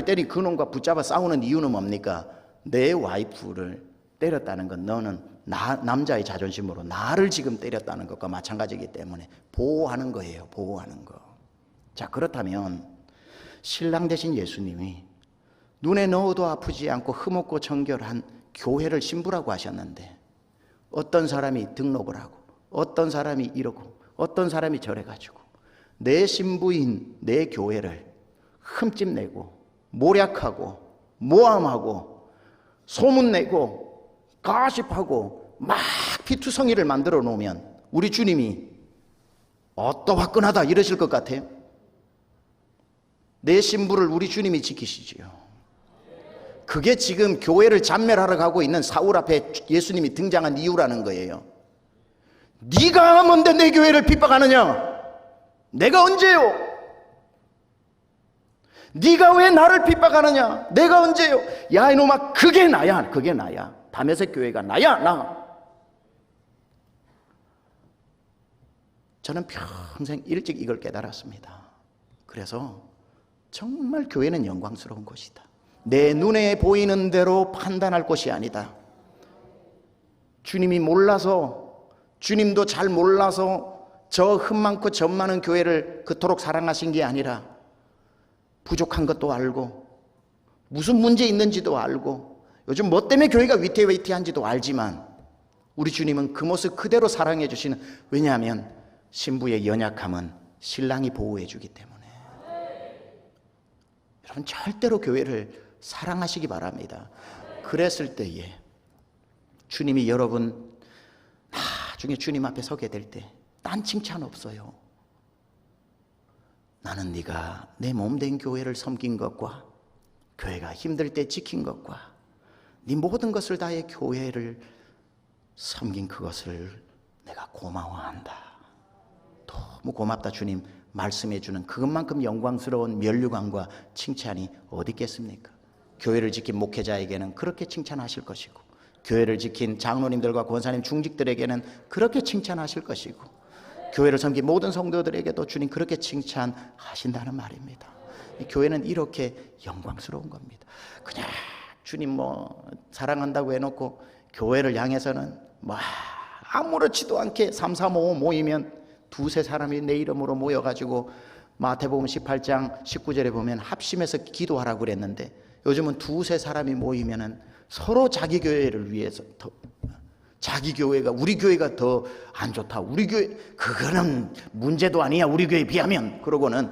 때린 그놈과 붙잡아 싸우는 이유는 뭡니까? 내 와이프를 때렸다는 건 너는 남자의 자존심으로 나를 지금 때렸다는 것과 마찬가지이기 때문에 보호하는 거예요. 보호하는 거. 자, 그렇다면 신랑 되신 예수님이 눈에 넣어도 아프지 않고 흠없고 정결한 교회를 신부라고 하셨는데 어떤 사람이 등록을 하고 어떤 사람이 이러고 어떤 사람이 저래가지고 내 신부인 내 교회를 흠집내고 모략하고 모함하고 소문내고 가십하고 막 피투성이를 만들어 놓으면 우리 주님이 화끈하다 이러실 것 같아요? 내 신부를 우리 주님이 지키시지요. 그게 지금 교회를 잔멸하러 가고 있는 사울 앞에 예수님이 등장한 이유라는 거예요. 네가 뭔데 내 교회를 핍박하느냐? 내가 언제요? 네가 왜 나를 핍박하느냐? 내가 언제요? 야 이놈아 그게 나야. 그게 나야. 다메섹 교회가 나야. 나. 저는 평생 일찍 이걸 깨달았습니다. 그래서 정말 교회는 영광스러운 곳이다. 내 눈에 보이는 대로 판단할 곳이 아니다. 주님이 몰라서 주님도 잘 몰라서 저 흠 많고 점 많은 교회를 그토록 사랑하신 게 아니라 부족한 것도 알고 무슨 문제 있는지도 알고 요즘 뭐 때문에 교회가 위태위태한지도 알지만 우리 주님은 그 모습 그대로 사랑해 주시는, 왜냐하면 신부의 연약함은 신랑이 보호해 주기 때문에. 여러분 절대로 교회를 사랑하시기 바랍니다. 그랬을 때에 주님이 여러분 나중에 주님 앞에 서게 될 때 딴 칭찬 없어요. 나는 네가 내 몸된 교회를 섬긴 것과 교회가 힘들 때 지킨 것과 네 모든 것을 다해 교회를 섬긴 그것을 내가 고마워한다. 너무 고맙다 주님 말씀해 주는 그것만큼 영광스러운 면류관과 칭찬이 어디 있겠습니까? 교회를 지킨 목회자에게는 그렇게 칭찬하실 것이고 교회를 지킨 장로님들과 권사님 중직들에게는 그렇게 칭찬하실 것이고 교회를 섬긴 모든 성도들에게도 주님 그렇게 칭찬하신다는 말입니다. 교회는 이렇게 영광스러운 겁니다. 그냥 주님 뭐 사랑한다고 해놓고 교회를 향해서는 뭐 아무렇지도 않게 3, 4, 5 모이면 두세 사람이 내 이름으로 모여가지고 마태복음 18장 19절에 보면 합심해서 기도하라고 그랬는데 요즘은 두세 사람이 모이면은 서로 자기 교회를 위해서 자기 교회가 우리 교회가 더 안 좋다. 우리 교회 그거는 문제도 아니야. 우리 교회에 비하면. 그러고는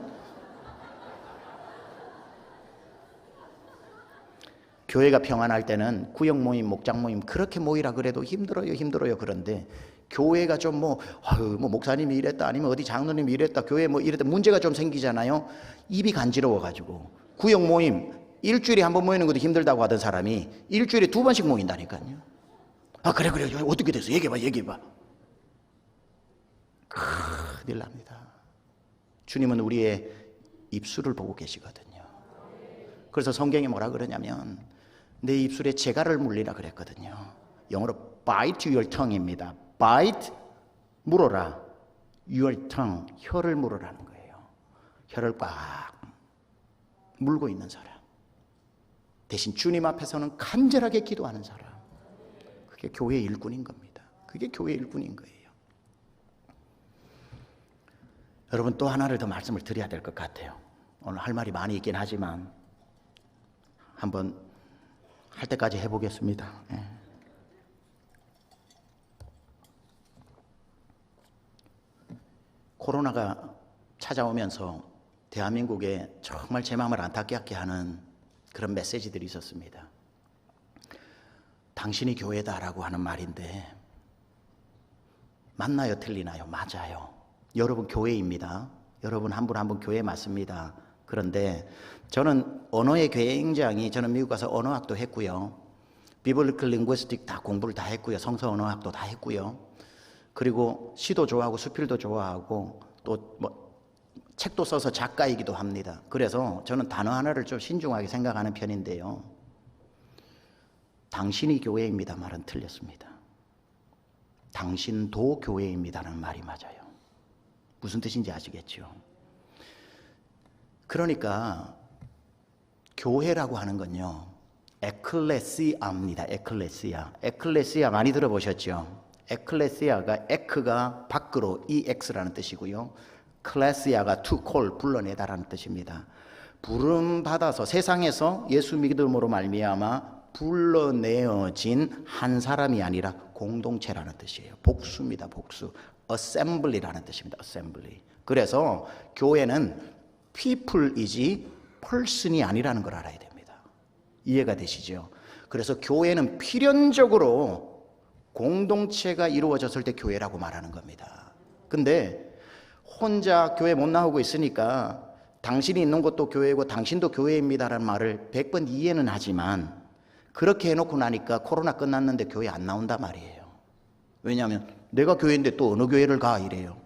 교회가 평안할 때는 구역 모임, 목장 모임 그렇게 모이라 그래도 힘들어요. 그런데 교회가 좀 뭐 목사님이 이랬다, 아니면 어디 장로님이 이랬다, 교회 뭐 이랬다, 문제가 좀 생기잖아요. 입이 간지러워가지고 구역 모임 일주일에 한 번 모이는 것도 힘들다고 하던 사람이 일주일에 2번씩 모인다니까요. 아, 그래 어떻게 됐어, 얘기해봐. 큰일 납니다. 주님은 우리의 입술을 보고 계시거든요. 그래서 성경이 뭐라 그러냐면 내 입술에 재갈을 물리라 그랬거든요. 영어로 bite your tongue입니다. bite, 물어라. your tongue, 혀를 물으라는 거예요. 혀를 꽉 물고 있는 사람, 대신 주님 앞에서는 간절하게 기도하는 사람, 그게 교회의 일꾼인 겁니다. 그게 교회의 일꾼인 거예요. 여러분, 또 하나를 더 말씀을 드려야 될 것 같아요. 오늘 할 말이 많이 있긴 하지만 한번 할 때까지 해보겠습니다. 코로나가 찾아오면서 대한민국에 정말 제 마음을 안타깝게 하는 그런 메시지들이 있었습니다. 당신이 교회다라고 하는 말인데 맞나요, 틀리나요? 맞아요. 여러분 교회입니다. 여러분 한 분 한 분 교회 맞습니다. 그런데 저는 언어에 굉장히, 저는 미국 가서 언어학도 했고요, 비블리컬 링구이스틱 다 공부를 다 했고요, 성서 언어학도 다 했고요, 그리고 시도 좋아하고 수필도 좋아하고 또 뭐 책도 써서 작가이기도 합니다. 그래서 저는 단어 하나를 좀 신중하게 생각하는 편인데요, 당신이 교회입니다 말은 틀렸습니다. 당신도 교회입니다라는 말이 맞아요. 무슨 뜻인지 아시겠죠? 그러니까 교회라고 하는 건요, 에클레시아입니다. 에클레시아 많이 들어보셨죠? 에클레시아가 에크가 밖으로, EX라는 뜻이고요, 클레시아가 to call, 불러내다라는 뜻입니다. 부름 받아서 세상에서 예수 믿음으로 말미암아 불러내어진 한 사람이 아니라 공동체라는 뜻이에요. 복수입니다. 복수. assembly라는 뜻입니다. assembly. 그래서 교회는 people이지 person이 아니라는 걸 알아야 됩니다. 이해가 되시죠? 그래서 교회는 필연적으로 공동체가 이루어졌을 때 교회라고 말하는 겁니다. 근데 혼자 교회 못 나오고 있으니까 당신이 있는 곳도 교회고 당신도 교회입니다라는 말을 100번 이해는 하지만 그렇게 해놓고 나니까 코로나 끝났는데 교회 안 나온단 말이에요. 왜냐하면 내가 교회인데 또 어느 교회를 가 이래요.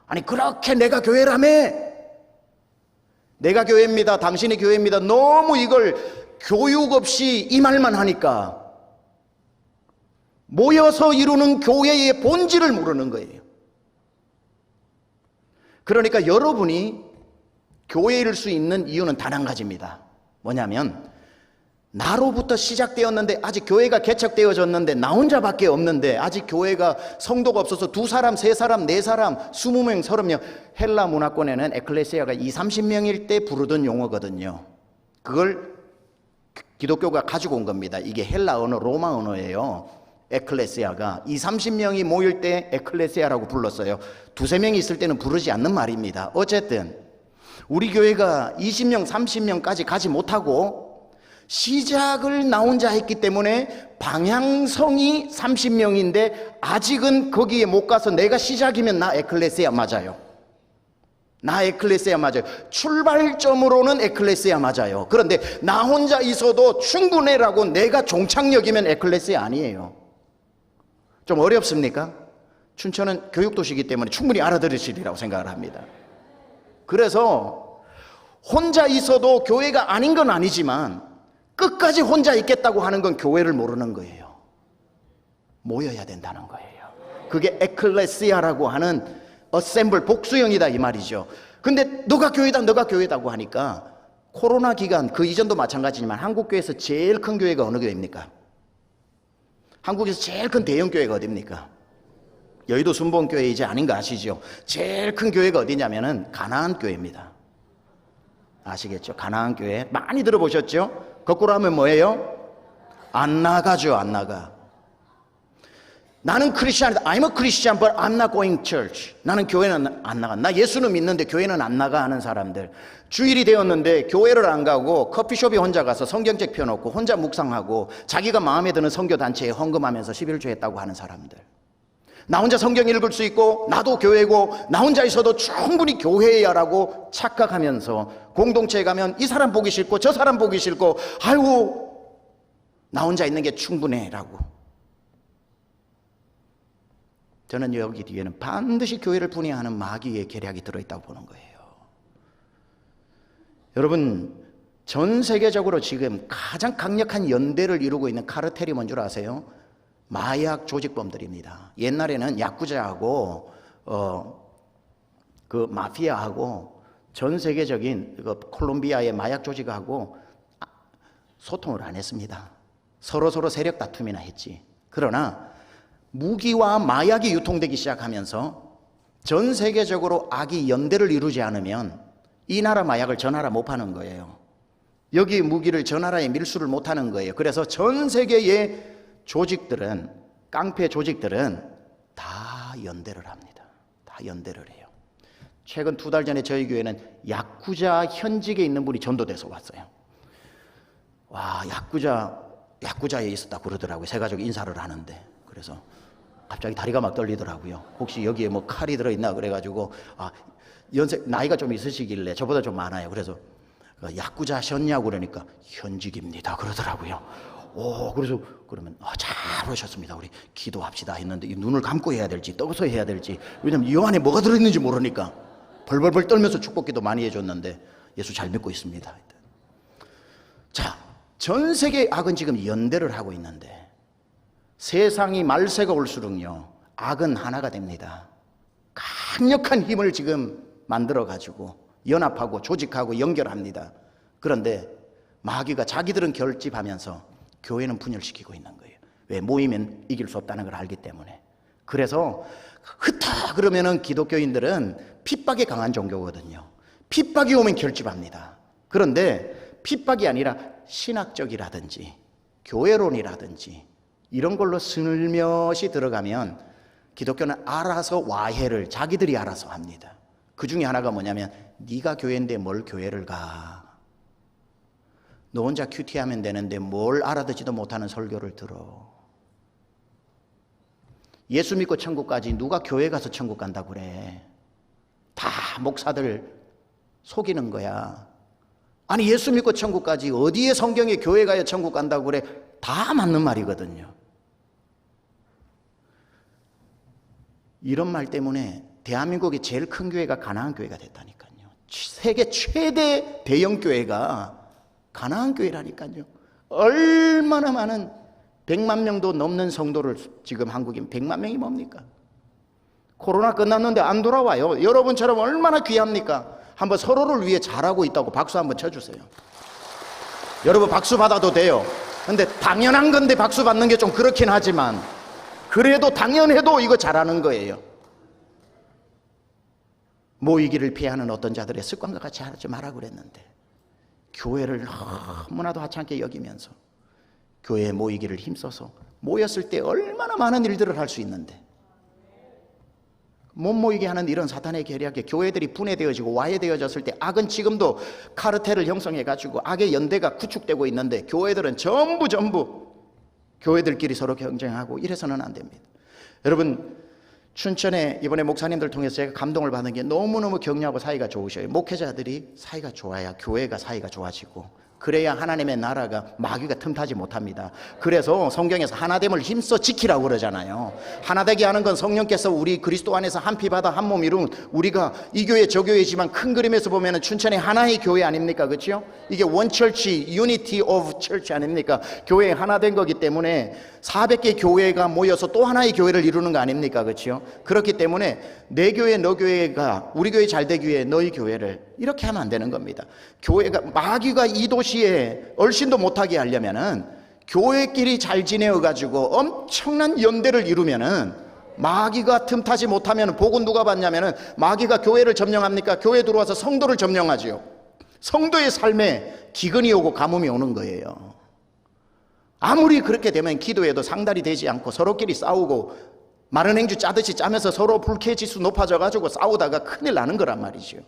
아니, 그렇게 내가 교회라며, 내가 교회입니다, 당신이 교회입니다, 너무 이걸 교육 없이 이 말만 하니까 모여서 이루는 교회의 본질을 모르는 거예요. 그러니까 여러분이 교회에 이룰 수 있는 이유는 단 한 가지입니다. 뭐냐면 나로부터 시작되었는데 아직 교회가 개척되어졌는데 나 혼자밖에 없는데 아직 교회가 성도가 없어서 2사람, 3사람, 4사람, 20명, 30명. 헬라 문화권에는 에클레시아가 20-30명일 때 부르던 용어거든요. 그걸 기독교가 가지고 온 겁니다. 이게 헬라 언어, 로마 언어예요. 에클레시아가 20-30명이 모일 때 에클레시아라고 불렀어요. 2-3명이 있을 때는 부르지 않는 말입니다. 어쨌든 우리 교회가 20명, 30명까지 가지 못하고 시작을 나 혼자 했기 때문에 방향성이 30명인데 아직은 거기에 못 가서 내가 시작이면 나 에클레시아 맞아요. 나 에클레시아 맞아요. 출발점으로는 에클레시아 맞아요. 그런데 나 혼자 있어도 충분해라고 내가 종착역이면 에클레시아 아니에요. 좀 어렵습니까? 춘천은 교육도시이기 때문에 충분히 알아들으시리라고 생각을 합니다. 그래서 혼자 있어도 교회가 아닌 건 아니지만 끝까지 혼자 있겠다고 하는 건 교회를 모르는 거예요. 모여야 된다는 거예요. 그게 에클레시아라고 하는 어셈블, 복수형이다 이 말이죠. 근데 너가 교회다고 하니까 코로나 기간, 그 이전도 마찬가지지만 한국교회에서 제일 큰 교회가 어느 교회입니까? 한국에서 제일 큰 대형 교회가 어디입니까? 여의도 순복음교회 이제 아닌 거 아시죠? 제일 큰 교회가 어디냐면은 가나안 교회입니다. 아시겠죠? 가나안 교회 많이 들어보셨죠? 거꾸로 하면 뭐예요? 안 나가죠. 안 나가. 나는 크리스찬이다. I'm a Christian but I'm not going church. 나는 교회는 안 나가. 나 예수는 믿는데 교회는 안 나가 하는 사람들. 주일이 되었는데 교회를 안 가고 커피숍에 혼자 가서 성경책 펴놓고 혼자 묵상하고 자기가 마음에 드는 선교단체에 헌금하면서 11조 했다고 하는 사람들. 나 혼자 성경 읽을 수 있고 나도 교회고 나 혼자 있어도 충분히 교회야라고 착각하면서 공동체에 가면 이 사람 보기 싫고 저 사람 보기 싫고 아이고 나 혼자 있는 게 충분해 라고. 저는 여기 뒤에는 반드시 교회를 분해하는 마귀의 계략이 들어있다고 보는 거예요. 여러분, 전 세계적으로 지금 가장 강력한 연대를 이루고 있는 카르텔이 뭔 줄 아세요? 마약 조직범들입니다. 옛날에는 야쿠자하고 그 마피아하고 전 세계적인 콜롬비아의 마약 조직하고 소통을 안 했습니다. 서로 세력 다툼이나 했지. 그러나 무기와 마약이 유통되기 시작하면서 전 세계적으로 악이 연대를 이루지 않으면 이 나라 마약을 저 나라 못 파는 거예요. 여기 무기를 저 나라에 밀수를 못 하는 거예요. 그래서 전 세계의 조직들은, 깡패 조직들은 다 연대를 합니다. 다 연대를 해요. 최근 2달 전에 저희 교회는 야쿠자 현직에 있는 분이 전도돼서 왔어요. 와, 야쿠자에 있었다고 그러더라고요. 새 가족 인사를 하는데. 그래서 갑자기 다리가 막 떨리더라고요. 혹시 여기에 뭐 칼이 들어있나 그래가지고 나이가 좀 있으시길래 저보다 좀 많아요. 그래서 야쿠자셨냐고 그러니까 현직입니다 그러더라고요. 그래서 그러면 잘 오셨습니다. 우리 기도합시다 했는데 이 눈을 감고 해야 될지 떠서 해야 될지, 왜냐면 이 안에 뭐가 들어있는지 모르니까 벌벌벌 떨면서 축복기도 많이 해줬는데 예수 잘 믿고 있습니다. 자, 전 세계 악은 지금 연대를 하고 있는데 세상이 말세가 올수록요 악은 하나가 됩니다. 강력한 힘을 지금 만들어 가지고 연합하고 조직하고 연결합니다. 그런데 마귀가 자기들은 결집하면서 교회는 분열시키고 있는 거예요. 왜? 모이면 이길 수 없다는 걸 알기 때문에. 그래서 흩다 그러면은 기독교인들은 핍박에 강한 종교거든요. 핍박이 오면 결집합니다. 그런데 핍박이 아니라 신학적이라든지 교회론이라든지 이런 걸로 슬며시 들어가면 기독교는 알아서 와해를 자기들이 알아서 합니다. 그 중에 하나가 뭐냐면 네가 교회인데 뭘 교회를 가? 너 혼자 큐티하면 되는데 뭘 알아듣지도 못하는 설교를 들어. 예수 믿고 천국 가지 누가 교회 가서 천국 간다고 그래. 다 목사들 속이는 거야. 아니 예수 믿고 천국 가지 어디에 성경에 교회 가야 천국 간다고 그래. 다 맞는 말이거든요. 이런 말 때문에 대한민국의 제일 큰 교회가 가나안 교회가 됐다니까요. 세계 최대 대형 교회가 가나안 교회라니까요. 얼마나 많은 100만 명도 넘는 성도를 지금 한국인 100만 명이 뭡니까? 코로나 끝났는데 안 돌아와요. 여러분처럼 얼마나 귀합니까? 한번 서로를 위해 잘하고 있다고 박수 한번 쳐주세요. 여러분 박수 받아도 돼요. 근데 당연한 건데 박수 받는 게 좀 그렇긴 하지만 그래도 당연해도 이거 잘하는 거예요. 모이기를 피하는 어떤 자들의 습관과 같이 하지 말라고 그랬는데 교회를 너무나도 하찮게 여기면서 교회에 모이기를 힘써서 모였을 때 얼마나 많은 일들을 할 수 있는데 못 모이게 하는 이런 사탄의 계략에 교회들이 분해되어지고 와해되어졌을 때 악은 지금도 카르텔을 형성해가지고 악의 연대가 구축되고 있는데 교회들은 전부 교회들끼리 서로 경쟁하고 이래서는 안 됩니다. 여러분 춘천에 이번에 목사님들 통해서 제가 감동을 받은 게 너무너무 격려하고 사이가 좋으셔요. 목회자들이 사이가 좋아야 교회가 사이가 좋아지고 그래야 하나님의 나라가 마귀가 틈타지 못합니다. 그래서 성경에서 하나됨을 힘써 지키라고 그러잖아요. 하나되게 하는 건 성령께서 우리 그리스도 안에서 한 피 받아 한 몸 이룬 우리가 이 교회 저 교회지만 큰 그림에서 보면 춘천의 하나의 교회 아닙니까? 그렇죠? 이게 원처치, 유니티 오브 처치 아닙니까? 교회 하나 된 거기 때문에 400개 교회가 모여서 또 하나의 교회를 이루는 거 아닙니까? 그렇죠? 그렇기 때문에 내 교회 너 교회가 우리 교회 잘 되기 위해 너희 교회를 이렇게 하면 안 되는 겁니다. 교회가 마귀가 이 도시에 얼씬도 못하게 하려면은 교회끼리 잘 지내어 가지고 엄청난 연대를 이루면은 마귀가 틈타지 못하면 복은 누가 받냐면은 마귀가 교회를 점령합니까? 교회 들어와서 성도를 점령하지요. 성도의 삶에 기근이 오고 가뭄이 오는 거예요. 아무리 그렇게 되면 기도해도 상달이 되지 않고 서로끼리 싸우고 마른 행주 짜듯이 짜면서 서로 불쾌지수 높아져 가지고 싸우다가 큰일 나는 거란 말이죠.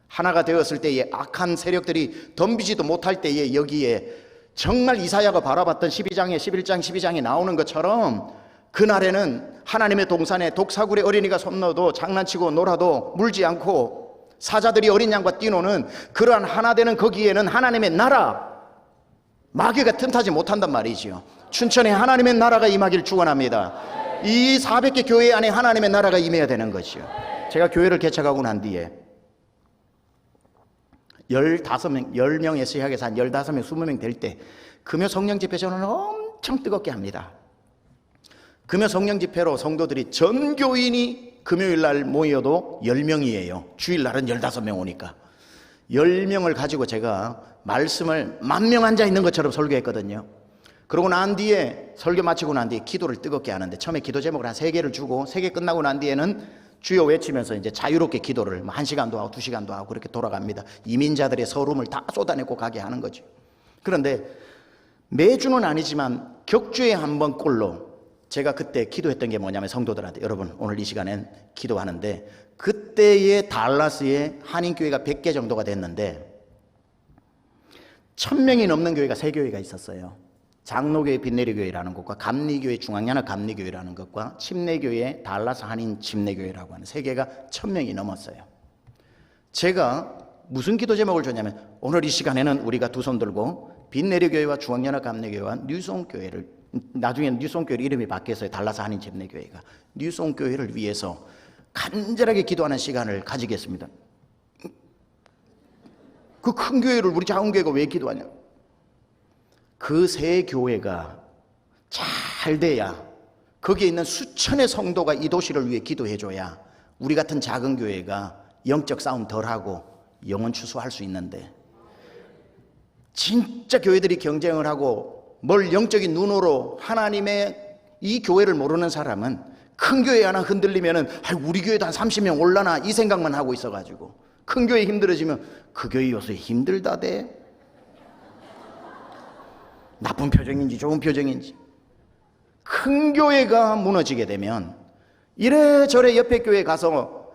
하나가 되었을 때에 악한 세력들이 덤비지도 못할 때에 여기에 정말 이사야가 바라봤던 11장에 나오는 것처럼 그날에는 하나님의 동산에 독사굴에 어린이가 손 넣어도 장난치고 놀아도 물지 않고 사자들이 어린 양과 뛰노는 그러한 하나 되는 거기에는 하나님의 나라, 마귀가 틈타지 못한단 말이지요. 춘천에 하나님의 나라가 임하길 축원합니다. 이 400개 교회 안에 하나님의 나라가 임해야 되는 것이요. 제가 교회를 개척하고 난 뒤에 15명, 10명에서 시작해서 한 15명, 20명 될 때 금요 성령 집회 저는 엄청 뜨겁게 합니다. 금요 성령 집회로 성도들이 전 교인이 금요일 날 모여도 10명이에요. 주일 날은 15명 오니까 10명을 가지고 제가 말씀을 10,000명 앉아 있는 것처럼 설교했거든요. 그러고 난 뒤에 설교 마치고 난 뒤에 기도를 뜨겁게 하는데 처음에 기도 제목을 한 3개를 주고 3개 끝나고 난 뒤에는 주여 외치면서 이제 자유롭게 기도를 1시간도 하고 2시간도 하고 그렇게 돌아갑니다. 이민자들의 서름을 다 쏟아내고 가게 하는 거죠. 그런데 매주는 아니지만 격주에 한 번 꼴로 제가 그때 기도했던 게 뭐냐면 성도들한테 여러분 오늘 이 시간엔 기도하는데 그때의 달라스에 한인교회가 100개 정도가 됐는데 1000명이 넘는 교회가 3교회가 있었어요. 장로교회 빛내리교회라는 것과 감리교회 중앙연합 감리교회라는 것과 침례교회 달라스 한인 침례교회라고 하는 3개가 1000명이 넘었어요. 제가 무슨 기도 제목을 줬냐면 오늘 이 시간에는 우리가 두 손 들고 빛내리교회와 중앙연합 감리교회와 뉴송교회를 나중에 뉴송교회 이름이 바뀌었어요. 달라스 한인 침례교회가 뉴송교회를 위해서 간절하게 기도하는 시간을 가지겠습니다. 그 큰 교회를 우리 작은 교회가 왜 기도하냐? 그 세 교회가 잘 돼야 거기에 있는 수천의 성도가 이 도시를 위해 기도해줘야 우리 같은 작은 교회가 영적 싸움 덜하고 영혼 추수할 수 있는데 진짜 교회들이 경쟁을 하고 뭘 영적인 눈으로 하나님의 이 교회를 모르는 사람은 큰 교회 하나 흔들리면은 우리 교회도 한 30명 올라나 이 생각만 하고 있어가지고 큰 교회 힘들어지면 그 교회 요새 힘들다대. 나쁜 표정인지 좋은 표정인지. 큰 교회가 무너지게 되면 이래저래 옆에 교회 가서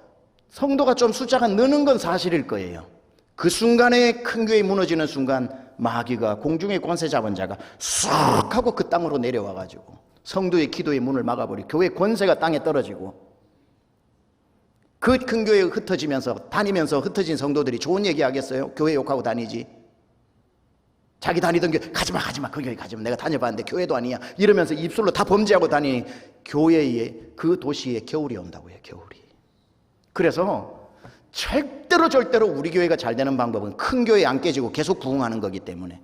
성도가 좀 숫자가 느는 건 사실일 거예요. 그 순간에 큰 교회 무너지는 순간 마귀가 공중의 권세 잡은 자가 싹 하고 그 땅으로 내려와가지고 성도의 기도의 문을 막아버리고 교회 권세가 땅에 떨어지고 그 큰 교회가 흩어지면서 다니면서 흩어진 성도들이 좋은 얘기 하겠어요? 교회 욕하고 다니지. 자기 다니던 교회 가지마 그 교회 가지마 내가 다녀봤는데 교회도 아니야 이러면서 입술로 다 범죄하고 다니니 교회에 그 도시에 겨울이 온다고요. 겨울이. 그래서 절대로 우리 교회가 잘 되는 방법은 큰 교회 안 깨지고 계속 부흥하는 거기 때문에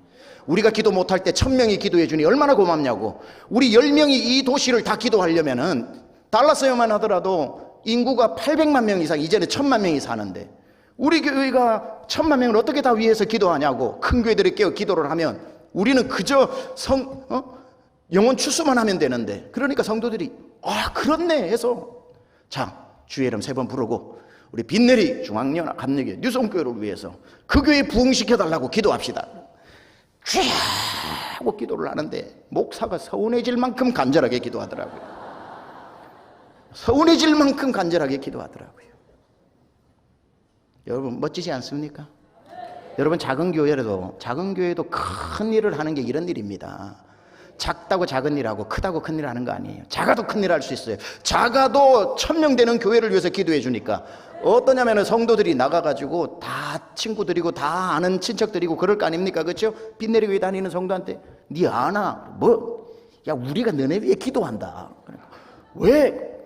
우리가 기도 못할 때 1000명이 기도해 주니 얼마나 고맙냐고. 우리 10명이 이 도시를 다 기도하려면은 달라스에만 하더라도 인구가 800만 명 이상 이제는 1000만 명이 사는데 우리 교회가 1000만 명을 어떻게 다 위해서 기도하냐고. 큰 교회들이 깨어 기도를 하면 우리는 그저 영혼 추수만 하면 되는데 그러니까 성도들이 그렇네 해서 자 주의 이름 3번 부르고 우리 빛내리 중앙연합 감리교회 뉴송교회를 위해서 그 교회 부흥시켜달라고 기도합시다. 쥐 하고 기도를 하는데 목사가 서운해질 만큼 간절하게 기도하더라고요. 서운해질 만큼 간절하게 기도하더라고요. 여러분 멋지지 않습니까? 여러분 작은 교회도 큰 일을 하는 게 이런 일입니다. 작다고 작은 일하고 크다고 큰 일 하는 거 아니에요. 작아도 큰 일 할 수 있어요. 작아도 1000명 되는 교회를 위해서 기도해 주니까 어떠냐면 성도들이 나가가지고 다 친구들이고 다 아는 친척들이고 그럴 거 아닙니까? 그렇죠? 빛내리 다니는 성도한테 니 아나? 야 우리가 너네 위해 기도한다. 그러니까, 왜?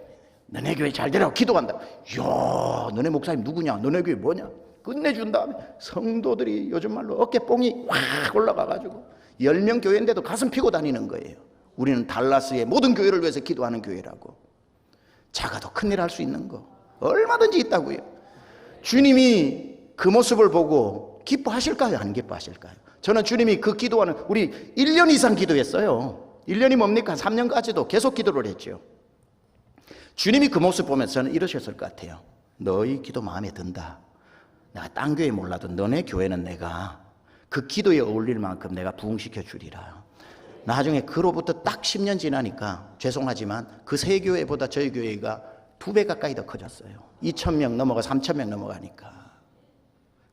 너네 교회 잘 되라고 기도한다. 이야 너네 목사님 누구냐? 너네 교회 뭐냐? 끝내준 다음에 성도들이 요즘 말로 어깨뽕이 확 올라가가지고 10명 교회인데도 가슴 피고 다니는 거예요. 우리는 달라스의 모든 교회를 위해서 기도하는 교회라고. 작아도 큰일 할 수 있는 거 얼마든지 있다고요. 주님이 그 모습을 보고 기뻐하실까요? 안 기뻐하실까요? 저는 주님이 그 기도하는 우리 1년 이상 기도했어요. 1년이 뭡니까? 3년까지도 계속 기도를 했죠. 주님이 그 모습 보면서 저는 이러셨을 것 같아요. 너희 기도 마음에 든다. 내가 딴 교회 몰라도 너네 교회는 내가 그 기도에 어울릴 만큼 내가 부흥시켜 주리라. 나중에 그로부터 딱 10년 지나니까 죄송하지만 그 세 교회보다 저희 교회가 2배 가까이 더 커졌어요. 2000명 넘어가 3000명 넘어가니까.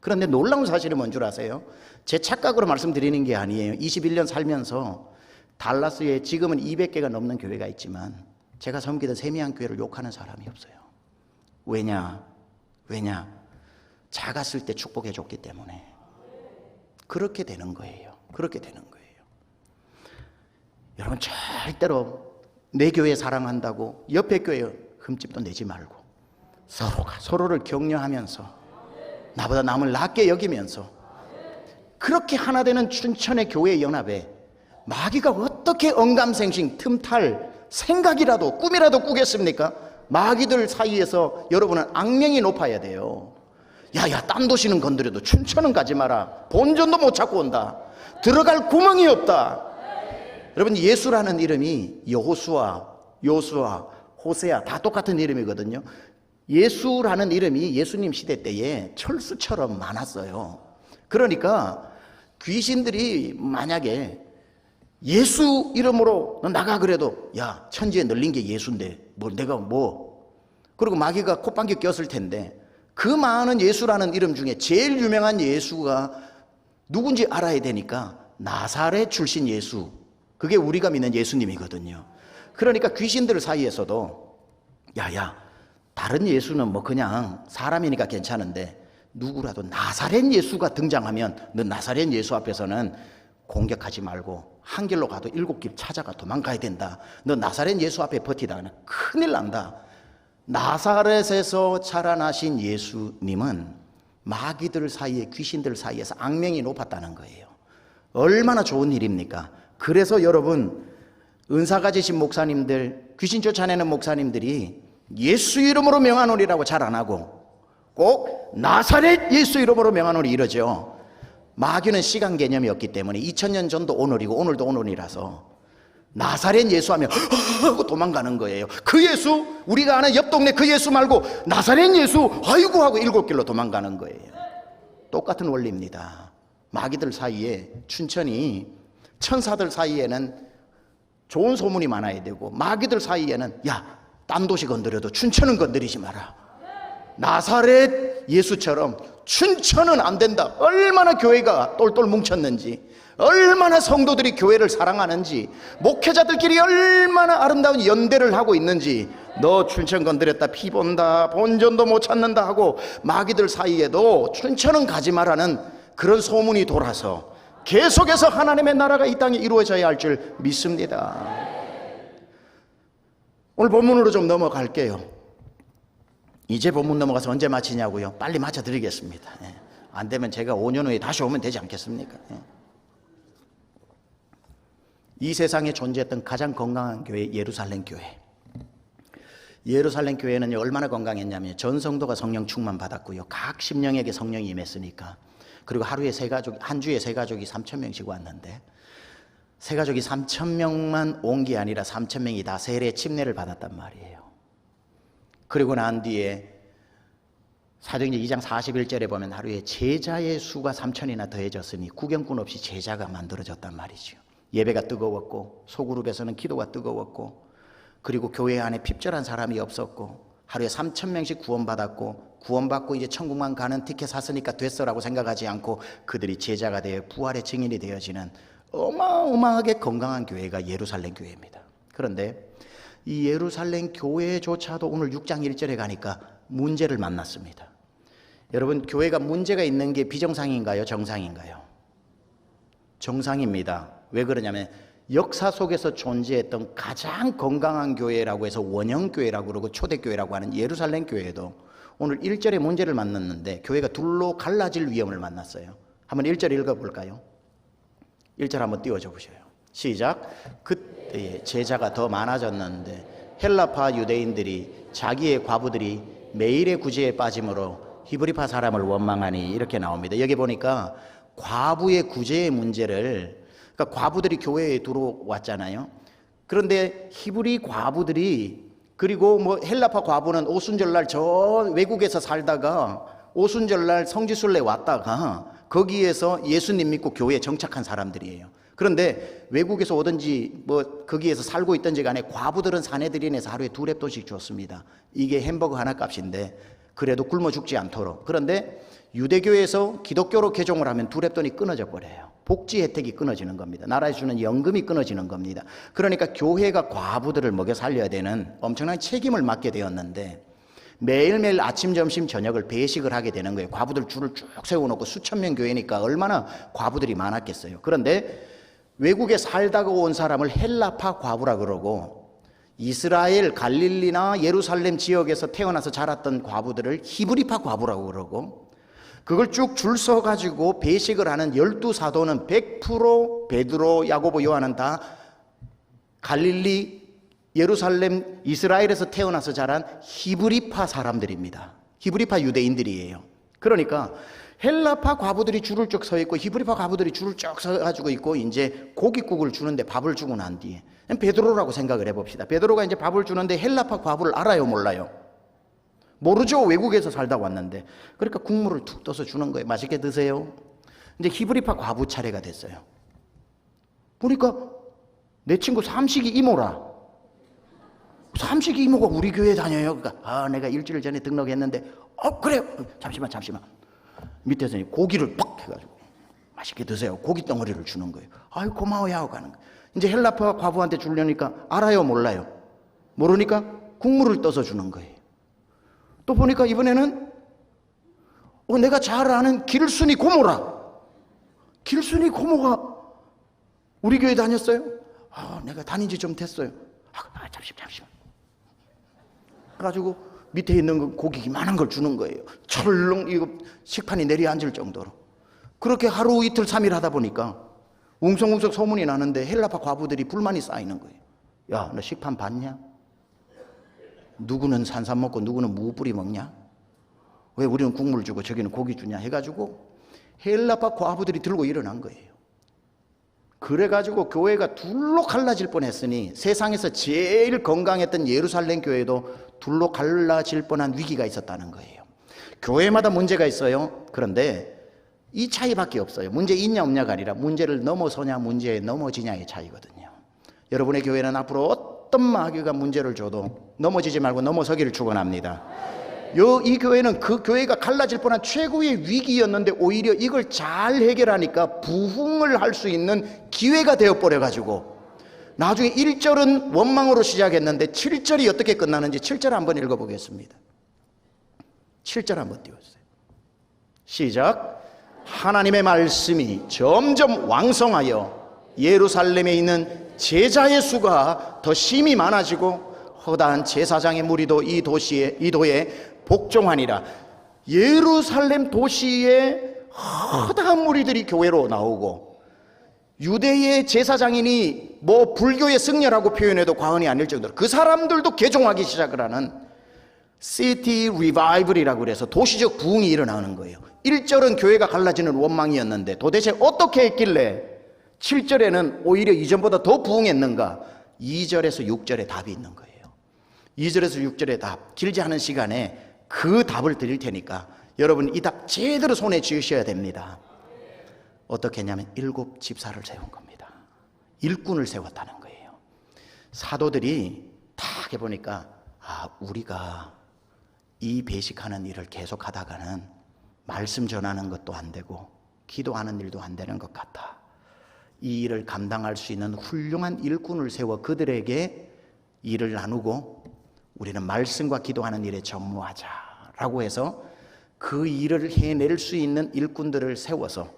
그런데 놀라운 사실이 뭔 줄 아세요? 제 착각으로 말씀드리는 게 아니에요. 21년 살면서 달라스에 지금은 200개가 넘는 교회가 있지만 제가 섬기던 세미양교회를 욕하는 사람이 없어요. 왜냐? 작았을 때 축복해 줬기 때문에. 그렇게 되는 거예요. 그렇게 되는 거예요. 여러분, 절대로 내 교회 사랑한다고 옆에 교회 흠집도 내지 말고 서로가 서로를 격려하면서 나보다 남을 낮게 여기면서 그렇게 하나 되는 춘천의 교회 연합에 마귀가 어떻게 언감생심 틈탈 생각이라도 꿈이라도 꾸겠습니까? 마귀들 사이에서 여러분은 악명이 높아야 돼요. 야야, 딴 도시는 건드려도 춘천은 가지 마라. 본전도 못 찾고 온다. 들어갈 구멍이 없다. 여러분, 예수라는 이름이 여호수아, 요수아, 호세아 다 똑같은 이름이거든요. 예수라는 이름이 예수님 시대 때에 철수처럼 많았어요. 그러니까 귀신들이 만약에 예수 이름으로 너 나가 그래도 야, 천지에 널린 게 예수인데 내가 그리고 마귀가 콧방귀 꼈을 텐데 그 많은 예수라는 이름 중에 제일 유명한 예수가 누군지 알아야 되니까 나사렛 출신 예수, 그게 우리가 믿는 예수님이거든요. 그러니까 귀신들 사이에서도 야야, 다른 예수는 그냥 사람이니까 괜찮은데 누구라도 나사렛 예수가 등장하면 너 나사렛 예수 앞에서는 공격하지 말고 한 길로 가도 7길 찾아가 도망가야 된다. 너 나사렛 예수 앞에 버티다가는 큰일 난다. 나사렛에서 자라나신 예수님은 마귀들 사이에, 귀신들 사이에서 악명이 높았다는 거예요. 얼마나 좋은 일입니까? 그래서 여러분, 은사 가지신 목사님들, 귀신 쫓아내는 목사님들이 예수 이름으로 명하노리라고 잘 안 하고 꼭 나사렛 예수 이름으로 명하노리 이러죠. 마귀는 시간 개념이 없기 때문에 2000년 전도 오늘이고 오늘도 오늘이라서 나사렛 예수 하면 하고 도망가는 거예요. 그 예수, 우리가 아는 옆 동네 그 예수 말고 나사렛 예수 아이고 하고 7길로 도망가는 거예요. 똑같은 원리입니다. 마귀들 사이에, 춘천이 천사들 사이에는 좋은 소문이 많아야 되고 마귀들 사이에는 야, 딴 도시 건드려도 춘천은 건드리지 마라. 나사렛 예수처럼 춘천은 안 된다. 얼마나 교회가 똘똘 뭉쳤는지, 얼마나 성도들이 교회를 사랑하는지, 목회자들끼리 얼마나 아름다운 연대를 하고 있는지, 너 춘천 건드렸다 피 본다, 본전도 못 찾는다 하고 마귀들 사이에도 춘천은 가지 마라는 그런 소문이 돌아서 계속해서 하나님의 나라가 이 땅에 이루어져야 할 줄 믿습니다. 오늘 본문으로 좀 넘어갈게요. 이제 본문 넘어가서 언제 마치냐고요? 빨리 마쳐드리겠습니다. 안 되면 제가 5년 후에 다시 오면 되지 않겠습니까? 이 세상에 존재했던 가장 건강한 교회, 예루살렘 교회. 예루살렘 교회는 얼마나 건강했냐면 전 성도가 성령 충만 받았고요. 각 심령에게 성령이 임했으니까. 그리고 하루에 한 주에 세 가족이 3,000명씩 왔는데, 세 가족이 3,000명만 온 게 아니라 3,000명이 다 세례 침례를 받았단 말이에요. 그리고 난 뒤에 사도행전 2장 41절에 보면 하루에 제자의 수가 3,000이나 더해졌으니 구경꾼 없이 제자가 만들어졌단 말이죠. 예배가 뜨거웠고 소그룹에서는 기도가 뜨거웠고, 그리고 교회 안에 핍절한 사람이 없었고, 하루에 3,000명씩 구원받았고, 구원받고 이제 천국만 가는 티켓 샀으니까 됐어라고 생각하지 않고 그들이 제자가 되어 부활의 증인이 되어지는 어마어마하게 건강한 교회가 예루살렘 교회입니다. 그런데 이 예루살렘 교회조차도 오늘 6장 1절에 가니까 문제를 만났습니다. 여러분, 교회가 문제가 있는 게 비정상인가요? 정상인가요? 정상입니다. 왜 그러냐면 역사 속에서 존재했던 가장 건강한 교회라고 해서 원형교회라고 그러고 초대교회라고 하는 예루살렘 교회도 오늘 1절에 문제를 만났는데 교회가 둘로 갈라질 위험을 만났어요. 한번 1절 읽어볼까요? 1절 한번 띄워줘 보세요. 시작. 그때에 제자가 더 많아졌는데 헬라파 유대인들이 자기의 과부들이 매일의 구제에 빠짐으로 히브리파 사람을 원망하니, 이렇게 나옵니다. 여기 보니까 과부의 구제의 문제를, 그러니까 과부들이 교회에 들어왔잖아요. 그런데 히브리 과부들이, 그리고 헬라파 과부는 오순절날 저 외국에서 살다가 오순절날 성지순례 왔다가 거기에서 예수님 믿고 교회에 정착한 사람들이에요. 그런데 외국에서 오든지 거기에서 살고 있든지 간에 과부들은 사내들인에서 하루에 2렙돈씩 줬습니다. 이게 햄버거 하나 값인데 그래도 굶어 죽지 않도록. 그런데 유대교에서 기독교로 개종을 하면 두랩돈이 끊어져 버려요. 복지 혜택이 끊어지는 겁니다. 나라에서 주는 연금이 끊어지는 겁니다. 그러니까 교회가 과부들을 먹여 살려야 되는 엄청난 책임을 맡게 되었는데 매일매일 아침, 점심, 저녁을 배식을 하게 되는 거예요. 과부들 줄을 쭉 세워놓고 수천 명 교회니까 얼마나 과부들이 많았겠어요. 그런데 외국에 살다가 온 사람을 헬라파 과부라 그러고 이스라엘, 갈릴리나 예루살렘 지역에서 태어나서 자랐던 과부들을 히브리파 과부라고 그러고 그걸 쭉 줄 서가지고 배식을 하는 12사도는 100% 베드로, 야고보, 요한은 다 갈릴리, 예루살렘, 이스라엘에서 태어나서 자란 히브리파 사람들입니다. 히브리파 유대인들이에요. 그러니까 헬라파 과부들이 줄을 쭉 서 있고 히브리파 과부들이 줄을 쭉 서 가지고 있고 이제 고깃국을 주는데 밥을 주고 난 뒤에 베드로라고 생각을 해봅시다. 베드로가 이제 밥을 주는데 헬라파 과부를 알아요, 몰라요? 모르죠. 외국에서 살다 왔는데. 그러니까 국물을 툭 떠서 주는 거예요. 맛있게 드세요. 이제 히브리파 과부 차례가 됐어요. 보니까 내 친구 삼식이 이모라. 삼식이 이모가 우리 교회 다녀요. 그러니까 내가 일주일 전에 등록했는데 그래요. 잠시만. 밑에서 고기를 팍 해가지고 맛있게 드세요. 고기 덩어리를 주는 거예요. 아유 고마워요 하고 가는 거예요. 이제 헬라파 과부한테 주려니까 알아요, 몰라요? 모르니까 국물을 떠서 주는 거예요. 또 보니까 이번에는 내가 잘 아는 길순이 고모라. 길순이 고모가 우리 교회 다녔어요? 내가 다닌 지 좀 됐어요. 잠시만. 그래가지고 밑에 있는 그 고기 이만한 걸 주는 거예요. 철렁 이거 식판이 내려앉을 정도로. 그렇게 하루 이틀 3일 하다 보니까 웅성웅성 소문이 나는데 헬라파 과부들이 불만이 쌓이는 거예요. 야, 너 식판 봤냐? 누구는 산삼 먹고 누구는 무 뿌리 먹냐? 왜 우리는 국물 주고 저기는 고기 주냐 해가지고 헬라파 과부들이 들고 일어난 거예요. 그래가지고 교회가 둘로 갈라질 뻔했으니 세상에서 제일 건강했던 예루살렘 교회도 둘로 갈라질 뻔한 위기가 있었다는 거예요. 교회마다 문제가 있어요. 그런데 이 차이밖에 없어요. 문제 있냐 없냐가 아니라 문제를 넘어서냐 문제에 넘어지냐의 차이거든요. 여러분의 교회는 앞으로 어떤 마귀가 문제를 줘도 넘어지지 말고 넘어서기를 축원합니다. 이 교회는 그 교회가 갈라질 뻔한 최고의 위기였는데 오히려 이걸 잘 해결하니까 부흥을 할 수 있는 기회가 되어버려 가지고 나중에 1절은 원망으로 시작했는데 7절이 어떻게 끝나는지 7절 한번 읽어보겠습니다. 7절 한번 띄워주세요. 시작. 하나님의 말씀이 점점 왕성하여 예루살렘에 있는 제자의 수가 더 심히 많아지고 허다한 제사장의 무리도 이 도에 복종하니라. 예루살렘 도시에 허다한 무리들이 교회로 나오고 유대의 제사장이니 불교의 승려라고 표현해도 과언이 아닐 정도로 그 사람들도 개종하기 시작을 하는 시티 리바이벌이라고 그래서 도시적 부흥이 일어나는 거예요. 1절은 교회가 갈라지는 원망이었는데 도대체 어떻게 했길래 7절에는 오히려 이전보다 더 부흥했는가? 2절에서 6절에 답이 있는 거예요. 2절에서 6절의 답, 길지 않은 시간에 그 답을 드릴 테니까 여러분 이 답 제대로 손에 쥐으셔야 됩니다. 어떻게 했냐면 7 집사를 세운 겁니다. 일꾼을 세웠다는 거예요. 사도들이 딱 해보니까 우리가 이 배식하는 일을 계속 하다가는 말씀 전하는 것도 안 되고 기도하는 일도 안 되는 것 같아. 이 일을 감당할 수 있는 훌륭한 일꾼을 세워 그들에게 일을 나누고 우리는 말씀과 기도하는 일에 전무하자라고 해서 그 일을 해낼 수 있는 일꾼들을 세워서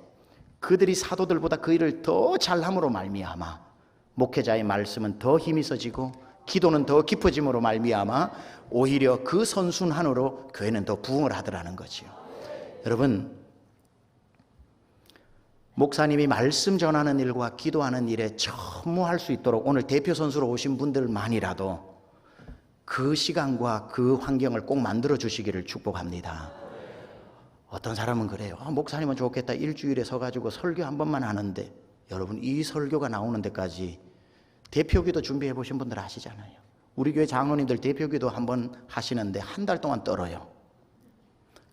그들이 사도들보다 그 일을 더 잘함으로 말미암아 목회자의 말씀은 더 힘이 있어지고 기도는 더 깊어짐으로 말미암아 오히려 그 선순환으로 교회는 더 부흥을 하더라는 거지요. 여러분, 목사님이 말씀 전하는 일과 기도하는 일에 전무할 수 있도록 오늘 대표 선수로 오신 분들만이라도 그 시간과 그 환경을 꼭 만들어 주시기를 축복합니다. 어떤 사람은 그래요. 목사님은 좋겠다. 일주일에 서가지고 설교 한 번만 하는데 여러분 이 설교가 나오는 데까지 대표기도 준비해 보신 분들 아시잖아요. 우리 교회 장로님들 대표기도 한 번 하시는데 한 달 동안 떨어요.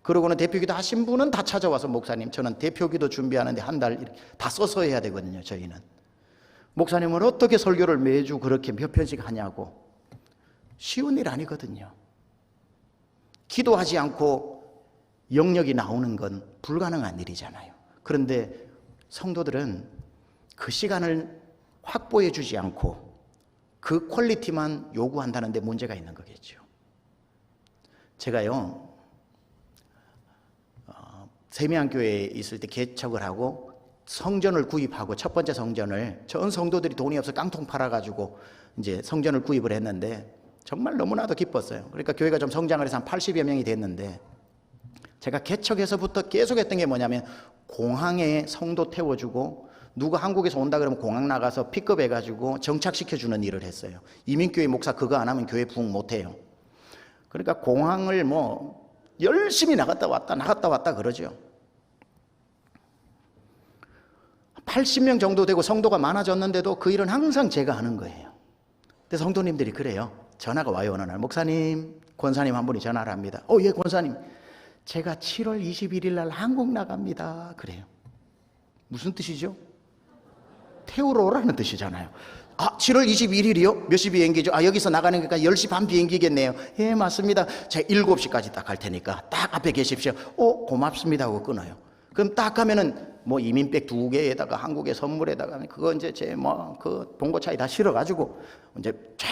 그러고는 대표기도 하신 분은 다 찾아와서 목사님 저는 대표기도 준비하는데 한 달 다 써서 해야 되거든요. 저희는. 목사님은 어떻게 설교를 매주 그렇게 몇 편씩 하냐고. 쉬운 일 아니거든요. 기도하지 않고 영역이 나오는 건 불가능한 일이잖아요. 그런데 성도들은 그 시간을 확보해 주지 않고 그 퀄리티만 요구한다는 데 문제가 있는 거겠죠. 제가요, 세미안교회에 있을 때 개척을 하고 성전을 구입하고 첫 번째 성전을 전 성도들이 돈이 없어 깡통 팔아가지고 이제 성전을 구입을 했는데 정말 너무나도 기뻤어요. 그러니까 교회가 좀 성장을 해서 한 80여 명이 됐는데 제가 개척해서부터 계속 했던 게 뭐냐면 공항에 성도 태워주고 누가 한국에서 온다 그러면 공항 나가서 픽업해가지고 정착시켜주는 일을 했어요. 이민교회 목사 그거 안 하면 교회 부흥 못해요. 그러니까 공항을 뭐 열심히 나갔다 왔다 그러죠. 80명 정도 되고 성도가 많아졌는데도 그 일은 항상 제가 하는 거예요. 근데 성도님들이 그래요. 전화가 와요. 어느 날 목사님, 권사님 한 분이 전화를 합니다. 예 권사님, 제가 7월 21일 날 한국 나갑니다. 그래요. 무슨 뜻이죠? 태우러 오라는 뜻이잖아요. 7월 21일이요? 몇 시 비행기죠? 여기서 나가는 거니까 10시 반 비행기겠네요. 예, 맞습니다. 제가 7시까지 딱 갈 테니까 딱 앞에 계십시오. 고맙습니다 하고 끊어요. 그럼 딱 가면은 뭐 이민백 2개에다가 한국의 선물에다가 그거 이제 제 그 봉고차에 다 실어가지고 이제 쫙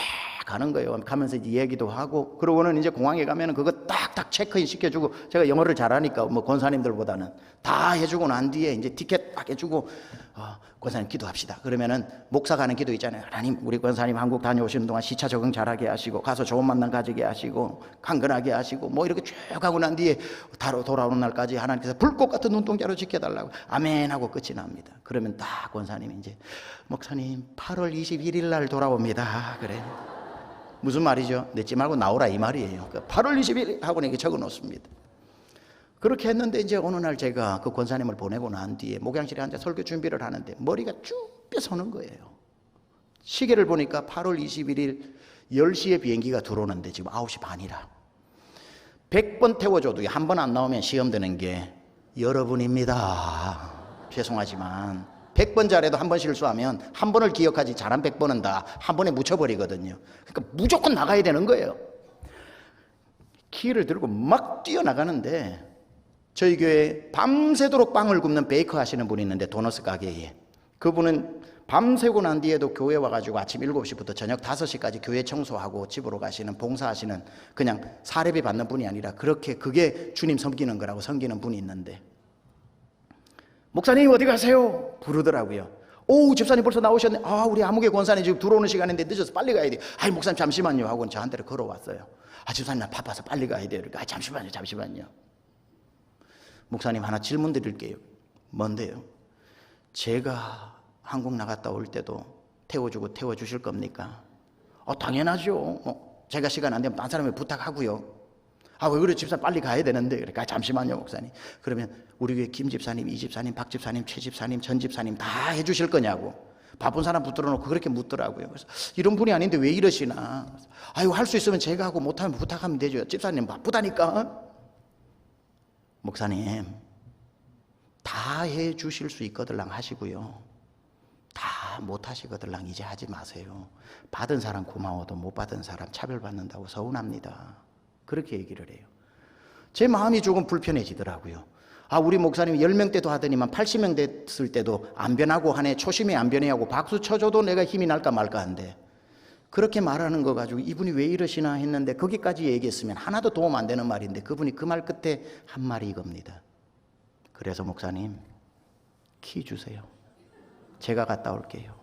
가는 거예요. 가면서 이제 얘기도 하고 그러고는 이제 공항에 가면은 그거 딱딱 체크인 시켜주고 제가 영어를 잘하니까 뭐 권사님들보다는 다 해주고 난 뒤에 이제 티켓 딱 해주고 권사님 기도합시다. 그러면은 목사가 하는 기도 있잖아요. 하나님 우리 권사님 한국 다녀오시는 동안 시차 적응 잘하게 하시고 가서 좋은 만남 가지게 하시고 강건하게 하시고 뭐 이렇게 쭉 하고 난 뒤에 돌아오는 날까지 하나님께서 불꽃 같은 눈동자로 지켜달라고 아멘 하고 끝이 납니다. 그러면 딱 권사님이 이제 목사님 8월 21일 날 돌아옵니다. 그래. 무슨 말이죠? 늦지 말고 나오라 이 말이에요. 8월 20일 하고 이렇게 적어 놓습니다. 그렇게 했는데 이제 어느 날 제가 그 권사님을 보내고 난 뒤에 목양실에 앉아 설교 준비를 하는데 머리가 쭉 펴서는 거예요. 시계를 보니까 8월 21일 10시에 비행기가 들어오는데 지금 9시 반이라 100번 태워줘도 한 번 안 나오면 시험 드는 게 여러분입니다. 죄송하지만 100번 잘해도 한 번 실수하면 한 번을 기억하지 잘한 100번은 다 한 번에 묻혀버리거든요. 그러니까 무조건 나가야 되는 거예요. 키를 들고 막 뛰어나가는데 저희 교회에 밤새도록 빵을 굽는 베이커 하시는 분이 있는데 도너스 가게에 그분은 밤새고 난 뒤에도 교회 와가지고 아침 7시부터 저녁 5시까지 교회 청소하고 집으로 가시는 봉사하시는 그냥 사례비 받는 분이 아니라 그게 주님 섬기는 거라고 섬기는 분이 있는데 목사님 어디 가세요? 부르더라고요. 집사님 벌써 나오셨네. 우리 아무개 권사님 지금 들어오는 시간인데 늦어서 빨리 가야 돼요. 목사님 잠시만요 하고 저한테 걸어왔어요. 집사님 나 바빠서 빨리 가야 돼요. 그러니까 잠시만요. 목사님 하나 질문 드릴게요. 뭔데요? 제가 한국 나갔다 올 때도 태워주실 겁니까? 당연하죠. 제가 시간 안 되면 딴 사람에 부탁하고요. 왜 그래 집사님 빨리 가야 되는데. 그러니까 잠시만요 목사님. 그러면 우리 교회 김 집사님, 이 집사님, 박 집사님, 최 집사님, 전 집사님 다 해주실 거냐고 바쁜 사람 붙들어 놓고 그렇게 묻더라고요. 그래서 이런 분이 아닌데 왜 이러시나. 할 수 있으면 제가 하고 못하면 부탁하면 되죠. 집사님 바쁘다니까. 목사님 다 해주실 수 있거들랑 하시고요. 다 못하시거들랑 이제 하지 마세요. 받은 사람 고마워도 못 받은 사람 차별받는다고 서운합니다. 그렇게 얘기를 해요. 제 마음이 조금 불편해지더라고요. 우리 목사님이 10명 때도 하더니만 80명 됐을 때도 안 변하고 하네. 초심이 안 변해하고 박수 쳐줘도 내가 힘이 날까 말까 한데 그렇게 말하는 거 가지고 이분이 왜 이러시나 했는데 거기까지 얘기했으면 하나도 도움 안 되는 말인데 그분이 그 말 끝에 한 말이 이겁니다. 그래서 목사님 키 주세요. 제가 갔다 올게요.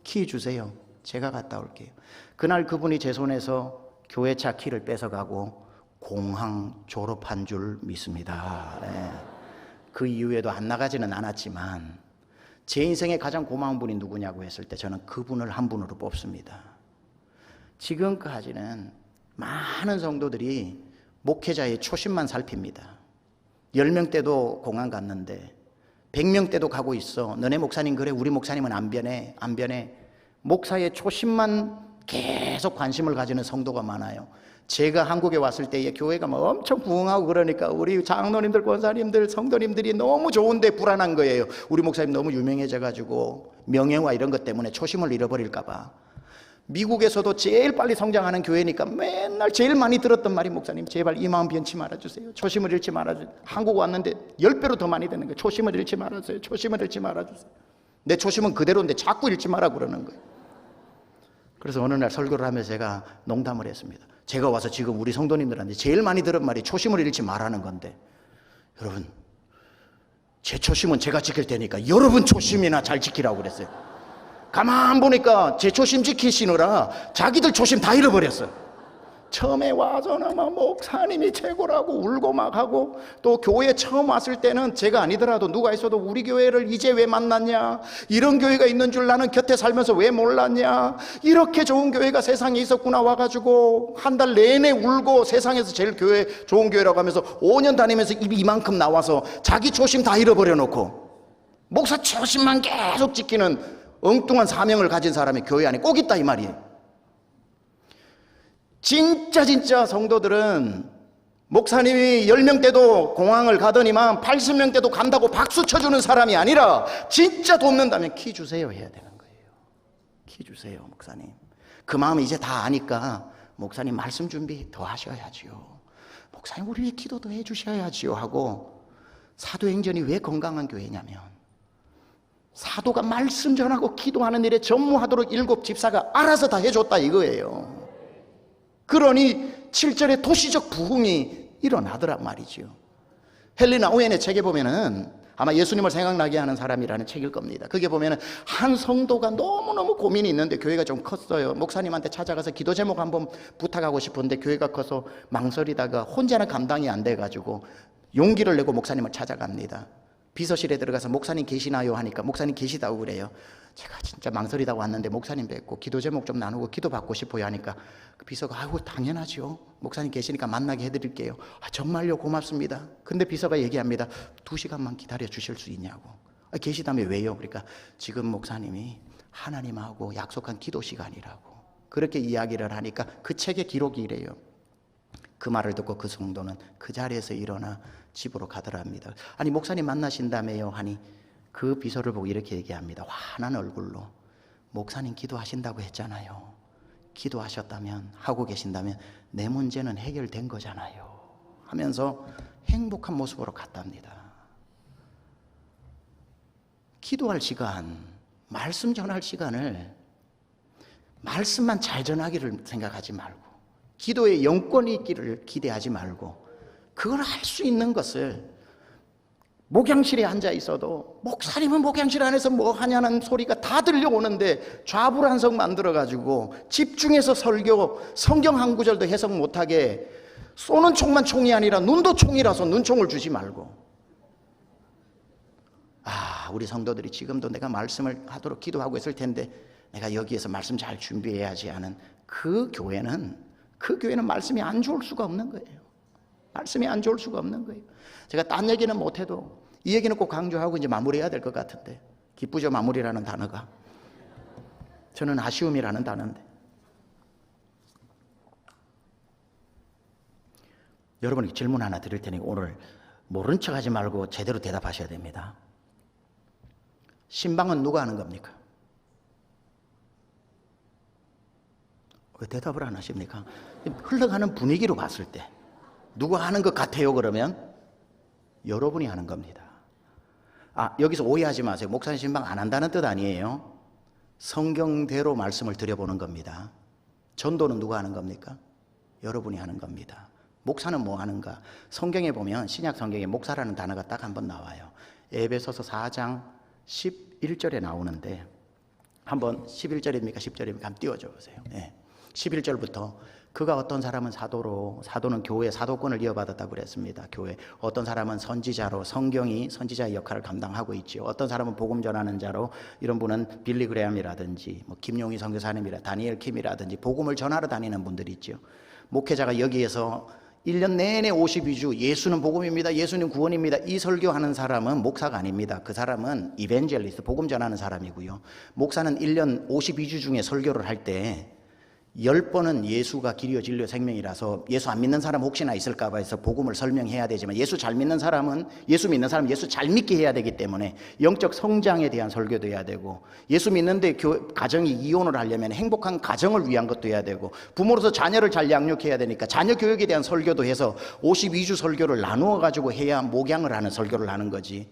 키 주세요. 제가 갔다 올게요. 그날 그분이 제 손에서 교회차 키를 뺏어가고 공항 졸업한 줄 믿습니다. 네. 그 이후에도 안 나가지는 않았지만 제 인생에 가장 고마운 분이 누구냐고 했을 때 저는 그분을 한 분으로 뽑습니다. 지금까지는 많은 성도들이 목회자의 초심만 살핍니다. 10명 때도 공항 갔는데 100명 때도 가고 있어. 너네 목사님 그래 우리 목사님은 안 변해. 목사의 초심만 계속 관심을 가지는 성도가 많아요. 제가 한국에 왔을 때에 교회가 엄청 부흥하고 그러니까 우리 장로님들, 권사님들, 성도님들이 너무 좋은데 불안한 거예요. 우리 목사님 너무 유명해져가지고 명예와 이런 것 때문에 초심을 잃어버릴까 봐. 미국에서도 제일 빨리 성장하는 교회니까 맨날 제일 많이 들었던 말이, 목사님 제발 이 마음 변치 말아주세요. 초심을 잃지 말아주세요. 한국 왔는데 10배로 더 많이 되는 거예요. 초심을 잃지 말아주세요. 초심을 잃지 말아주세요. 내 초심은 그대로인데 자꾸 잃지 마라 그러는 거예요. 그래서 어느 날 설교를 하면서 제가 농담을 했습니다. 제가 와서 지금 우리 성도님들한테 제일 많이 들은 말이 초심을 잃지 말라는 건데, 여러분 제 초심은 제가 지킬 테니까 여러분 초심이나 잘 지키라고 그랬어요. 가만 보니까 제 초심 지키시느라 자기들 초심 다 잃어버렸어요. 처음에 와서는 막 목사님이 최고라고 울고 막 하고, 또 교회 처음 왔을 때는 제가 아니더라도 누가 있어도 우리 교회를 이제 왜 만났냐, 이런 교회가 있는 줄 나는 곁에 살면서 왜 몰랐냐, 이렇게 좋은 교회가 세상에 있었구나 와가지고 한 달 내내 울고 세상에서 제일 교회 좋은 교회라고 하면서 5년 다니면서 입이 이만큼 나와서 자기 초심 다 잃어버려 놓고 목사 초심만 계속 지키는 엉뚱한 사명을 가진 사람이 교회 안에 꼭 있다 이 말이에요. 진짜 성도들은 목사님이 10명 때도 공항을 가더니만 80명 때도 간다고 박수 쳐주는 사람이 아니라, 진짜 돕는다면 키 주세요 해야 되는 거예요. 키 주세요 목사님. 그 마음을 이제 다 아니까 목사님 말씀 준비 더 하셔야지요, 목사님 우리 기도 더 해주셔야지요 하고. 사도행전이 왜 건강한 교회냐면, 사도가 말씀 전하고 기도하는 일에 전무하도록 7 집사가 알아서 다 해줬다 이거예요. 그러니 7절에 도시적 부흥이 일어나더란 말이죠. 헬리나 오웬의 책에 보면은, 아마 예수님을 생각나게 하는 사람이라는 책일 겁니다. 그게 보면은 한 성도가 너무너무 고민이 있는데 교회가 좀 컸어요. 목사님한테 찾아가서 기도 제목 한번 부탁하고 싶은데 교회가 커서 망설이다가 혼자는 감당이 안 돼가지고 용기를 내고 목사님을 찾아갑니다. 비서실에 들어가서 목사님 계시나요 하니까 목사님 계시다고 그래요. 제가 진짜 망설이다고 왔는데 목사님 뵙고 기도 제목 좀 나누고 기도 받고 싶어요 하니까 그 비서가 아이고 당연하죠, 목사님 계시니까 만나게 해드릴게요. 정말요, 고맙습니다. 근데 비서가 얘기합니다. 2시간만 기다려 주실 수 있냐고. 계시다면 왜요? 그러니까 지금 목사님이 하나님하고 약속한 기도 시간이라고 그렇게 이야기를 하니까 그 책의 기록이 이래요. 그 말을 듣고 그 성도는 그 자리에서 일어나 집으로 가더랍니다. 아니 목사님 만나신다며요 하니 그 비서를 보고 이렇게 얘기합니다. 환한 얼굴로, 목사님 기도하신다고 했잖아요. 기도하셨다면, 하고 계신다면 내 문제는 해결된 거잖아요 하면서 행복한 모습으로 갔답니다. 기도할 시간, 말씀 전할 시간을 말씀만 잘 전하기를 생각하지 말고, 기도에 영권이 있기를 기대하지 말고, 그걸 할 수 있는 것을, 목양실에 앉아 있어도 목사님은 목양실 안에서 뭐 하냐는 소리가 다 들려오는데 좌불안석 만들어가지고 집중해서 설교, 성경 한 구절도 해석 못하게 쏘는 총만 총이 아니라 눈도 총이라서 눈총을 주지 말고, 우리 성도들이 지금도 내가 말씀을 하도록 기도하고 있을 텐데 내가 여기에서 말씀 잘 준비해야지 하는 그 교회는 말씀이 안 좋을 수가 없는 거예요. 말씀이 안 좋을 수가 없는 거예요. 제가 딴 얘기는 못해도 이 얘기는 꼭 강조하고 이제 마무리해야 될 것 같은데, 기쁘죠 마무리라는 단어가. 저는 아쉬움이라는 단어인데, 여러분이 질문 하나 드릴 테니 오늘 모른 척 하지 말고 제대로 대답하셔야 됩니다. 신방은 누가 하는 겁니까? 왜 대답을 안 하십니까? 흘러가는 분위기로 봤을 때 누가 하는 것 같아요? 그러면 여러분이 하는 겁니다. 여기서 오해하지 마세요. 목사님 신방 안 한다는 뜻 아니에요. 성경대로 말씀을 드려보는 겁니다. 전도는 누가 하는 겁니까? 여러분이 하는 겁니다. 목사는 뭐 하는가? 성경에 보면, 신약 성경에 목사라는 단어가 딱 한 번 나와요. 에베소서 4장 11절에 나오는데, 한번 11절입니까 10절입니까 한번 띄워줘 보세요. 11절부터 그가 어떤 사람은 사도로, 사도는 교회 사도권을 이어받았다고 그랬습니다. 교회. 어떤 사람은 선지자로, 성경이 선지자의 역할을 감당하고 있죠. 어떤 사람은 복음 전하는 자로, 이런 분은 빌리 그레함이라든지 김용희 선교사님이라 다니엘 킴이라든지 복음을 전하러 다니는 분들이 있죠. 목회자가 여기에서 1년 내내 52주 예수는 복음입니다, 예수는 구원입니다, 이 설교하는 사람은 목사가 아닙니다. 그 사람은 이벤젤리스트, 복음 전하는 사람이고요. 목사는 1년 52주 중에 설교를 할 때 10번은 예수가 길이요 진리요 생명이라서 예수 안 믿는 사람 혹시나 있을까 봐 해서 복음을 설명해야 되지만 예수 잘 믿는 사람은 예수 믿는 사람 예수 잘 믿게 해야 되기 때문에 영적 성장에 대한 설교도 해야 되고 예수 믿는데 가정이 이혼을 하려면 행복한 가정을 위한 것도 해야 되고 부모로서 자녀를 잘 양육해야 되니까 자녀 교육에 대한 설교도 해서 52주 설교를 나누어 가지고 해야 목양을 하는 설교를 하는 거지.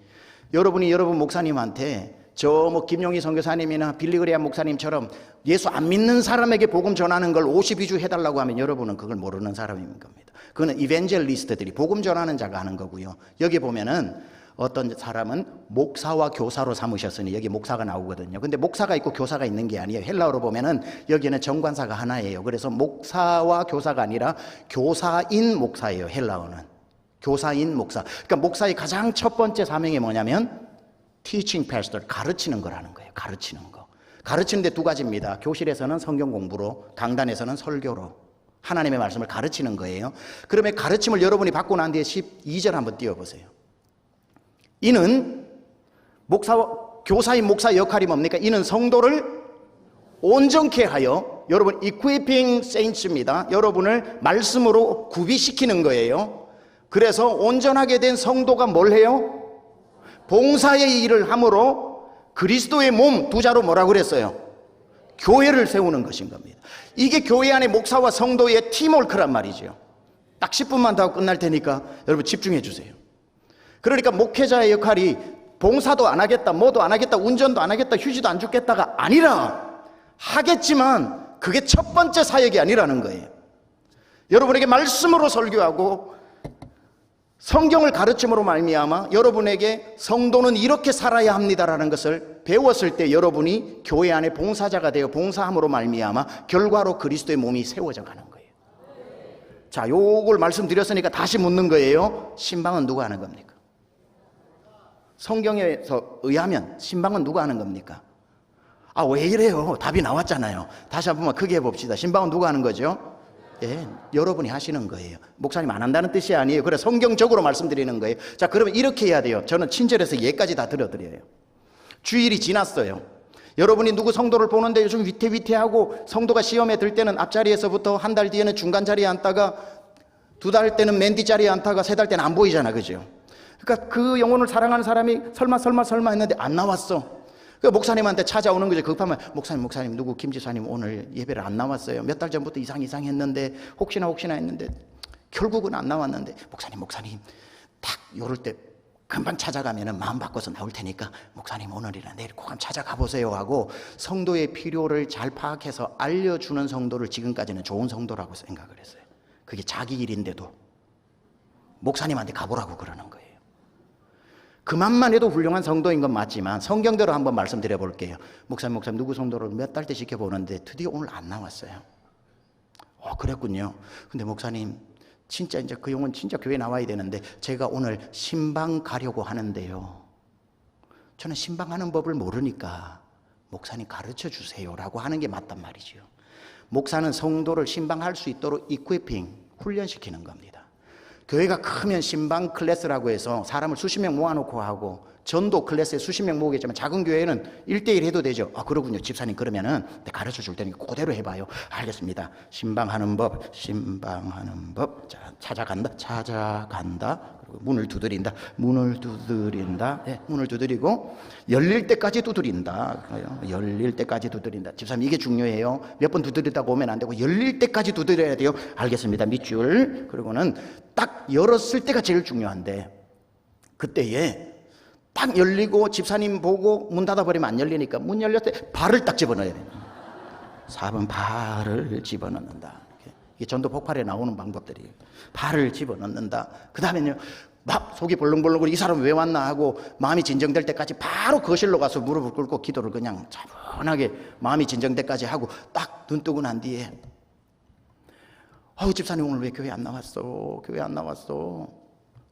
여러분이 여러분 목사님한테 저 뭐 김용희 선교사님이나 빌리그레암 목사님처럼 예수 안 믿는 사람에게 복음 전하는 걸 52주 해달라고 하면 여러분은 그걸 모르는 사람인 겁니다. 그거는 이벤젤리스트들이 복음 전하는 자가 하는 거고요. 여기 보면은 어떤 사람은 목사와 교사로 삼으셨으니 여기 목사가 나오거든요. 근데 목사가 있고 교사가 있는 게 아니에요. 헬라어로 보면은 여기는 정관사가 하나예요. 그래서 목사와 교사가 아니라 교사인 목사예요. 헬라어는 교사인 목사. 그러니까 목사의 가장 첫 번째 사명이 뭐냐면 teaching pastor, 가르치는 거라는 거예요. 가르치는 거. 가르치는데 두 가지입니다. 교실에서는 성경 공부로, 강단에서는 설교로 하나님의 말씀을 가르치는 거예요. 그러면 가르침을 여러분이 받고 난 뒤에 12절 한번 띄워보세요. 이는 교사인 목사 역할이 뭡니까? 이는 성도를 온전케 하여, 여러분 equipping saints입니다. 여러분을 말씀으로 구비시키는 거예요. 그래서 온전하게 된 성도가 뭘 해요? 봉사의 일을 함으로 그리스도의 몸, 두 자로 뭐라고 그랬어요? 교회를 세우는 것인 겁니다. 이게 교회 안에 목사와 성도의 팀워크란 말이죠. 딱 10분만 더 하고 끝날 테니까 여러분 집중해 주세요. 그러니까 목회자의 역할이 봉사도 안 하겠다, 뭐도 안 하겠다, 운전도 안 하겠다, 휴지도 안 죽겠다가 아니라 하겠지만 그게 첫 번째 사역이 아니라는 거예요. 여러분에게 말씀으로 설교하고 성경을 가르침으로 말미암아 여러분에게 성도는 이렇게 살아야 합니다라는 것을 배웠을 때 여러분이 교회 안에 봉사자가 되어 봉사함으로 말미암아 결과로 그리스도의 몸이 세워져 가는 거예요. 자, 요걸 말씀드렸으니까 다시 묻는 거예요. 신방은 누가 하는 겁니까? 성경에서 의하면 신방은 누가 하는 겁니까? 아, 왜 이래요? 답이 나왔잖아요. 다시 한 번만 크게 해봅시다. 신방은 누가 하는 거죠? 예, 여러분이 하시는 거예요. 목사님 안 한다는 뜻이 아니에요. 그래, 성경적으로 말씀드리는 거예요. 자, 그러면 이렇게 해야 돼요. 저는 친절해서 예까지 다 들어드려요. 주일이 지났어요. 여러분이 누구 성도를 보는데 요즘 위태위태하고 성도가 시험에 들 때는 앞자리에서부터 한 달 뒤에는 중간 자리에 앉다가 두 달 때는 맨 뒷자리에 앉다가 세 달 때는 안 보이잖아, 그죠? 그러니까 그 영혼을 사랑하는 사람이 설마 했는데 안 나왔어. 그 목사님한테 찾아오는 거죠. 급하면 목사님 누구 김지사님 오늘 예배를 안 나왔어요. 몇 달 전부터 이상했는데 혹시나 했는데 결국은 안 나왔는데 목사님 딱 요럴 때 금방 찾아가면은 마음 바꿔서 나올 테니까 목사님 오늘이나 내일 꼭 한번 찾아가 보세요 하고 성도의 필요를 잘 파악해서 알려주는 성도를 지금까지는 좋은 성도라고 생각을 했어요. 그게 자기 일인데도 목사님한테 가보라고 그러는 거예요. 그만만 해도 훌륭한 성도인 건 맞지만 성경대로 한번 말씀드려 볼게요. 목사님 누구 성도를 몇 달째 지켜보는데 드디어 오늘 안 나왔어요. 그랬군요. 근데 목사님 진짜 이제 그 영혼 진짜 교회 나와야 되는데 제가 오늘 신방 가려고 하는데요. 저는 신방하는 법을 모르니까 목사님 가르쳐 주세요라고 하는 게 맞단 말이죠. 목사는 성도를 신방할 수 있도록 이퀴핑, 훈련시키는 겁니다. 교회가 크면 신방 클래스라고 해서 사람을 수십 명 모아놓고 하고 전도 클래스에 수십 명 모으겠지만 작은 교회는 1대1 해도 되죠. 그렇군요. 집사님 그러면은 가르쳐 줄 테니까 그대로 해봐요. 알겠습니다. 신방하는 법. 자, 찾아간다. 그리고 문을 두드린다. 네, 문을 두드리고 열릴 때까지 두드린다. 집사님 이게 중요해요. 몇 번 두드리다가 오면 안 되고 열릴 때까지 두드려야 돼요. 알겠습니다. 밑줄. 그리고는 딱 열었을 때가 제일 중요한데 그때에 딱 열리고 집사님 보고 문 닫아버리면 안 열리니까 문 열렸을 때 발을 딱 집어넣어야 돼요. 4번 발을 집어넣는다. 이게 전도 폭발에 나오는 방법들이에요. 발을 집어넣는다. 그 다음에는요, 막 속이 벌렁벌렁거리고 이 사람 왜 왔나 하고 마음이 진정될 때까지 바로 거실로 가서 무릎을 꿇고 기도를 그냥 차분하게 마음이 진정될 때까지 하고 딱 눈 뜨고 난 뒤에 집사님 오늘 왜 교회 안 나왔어?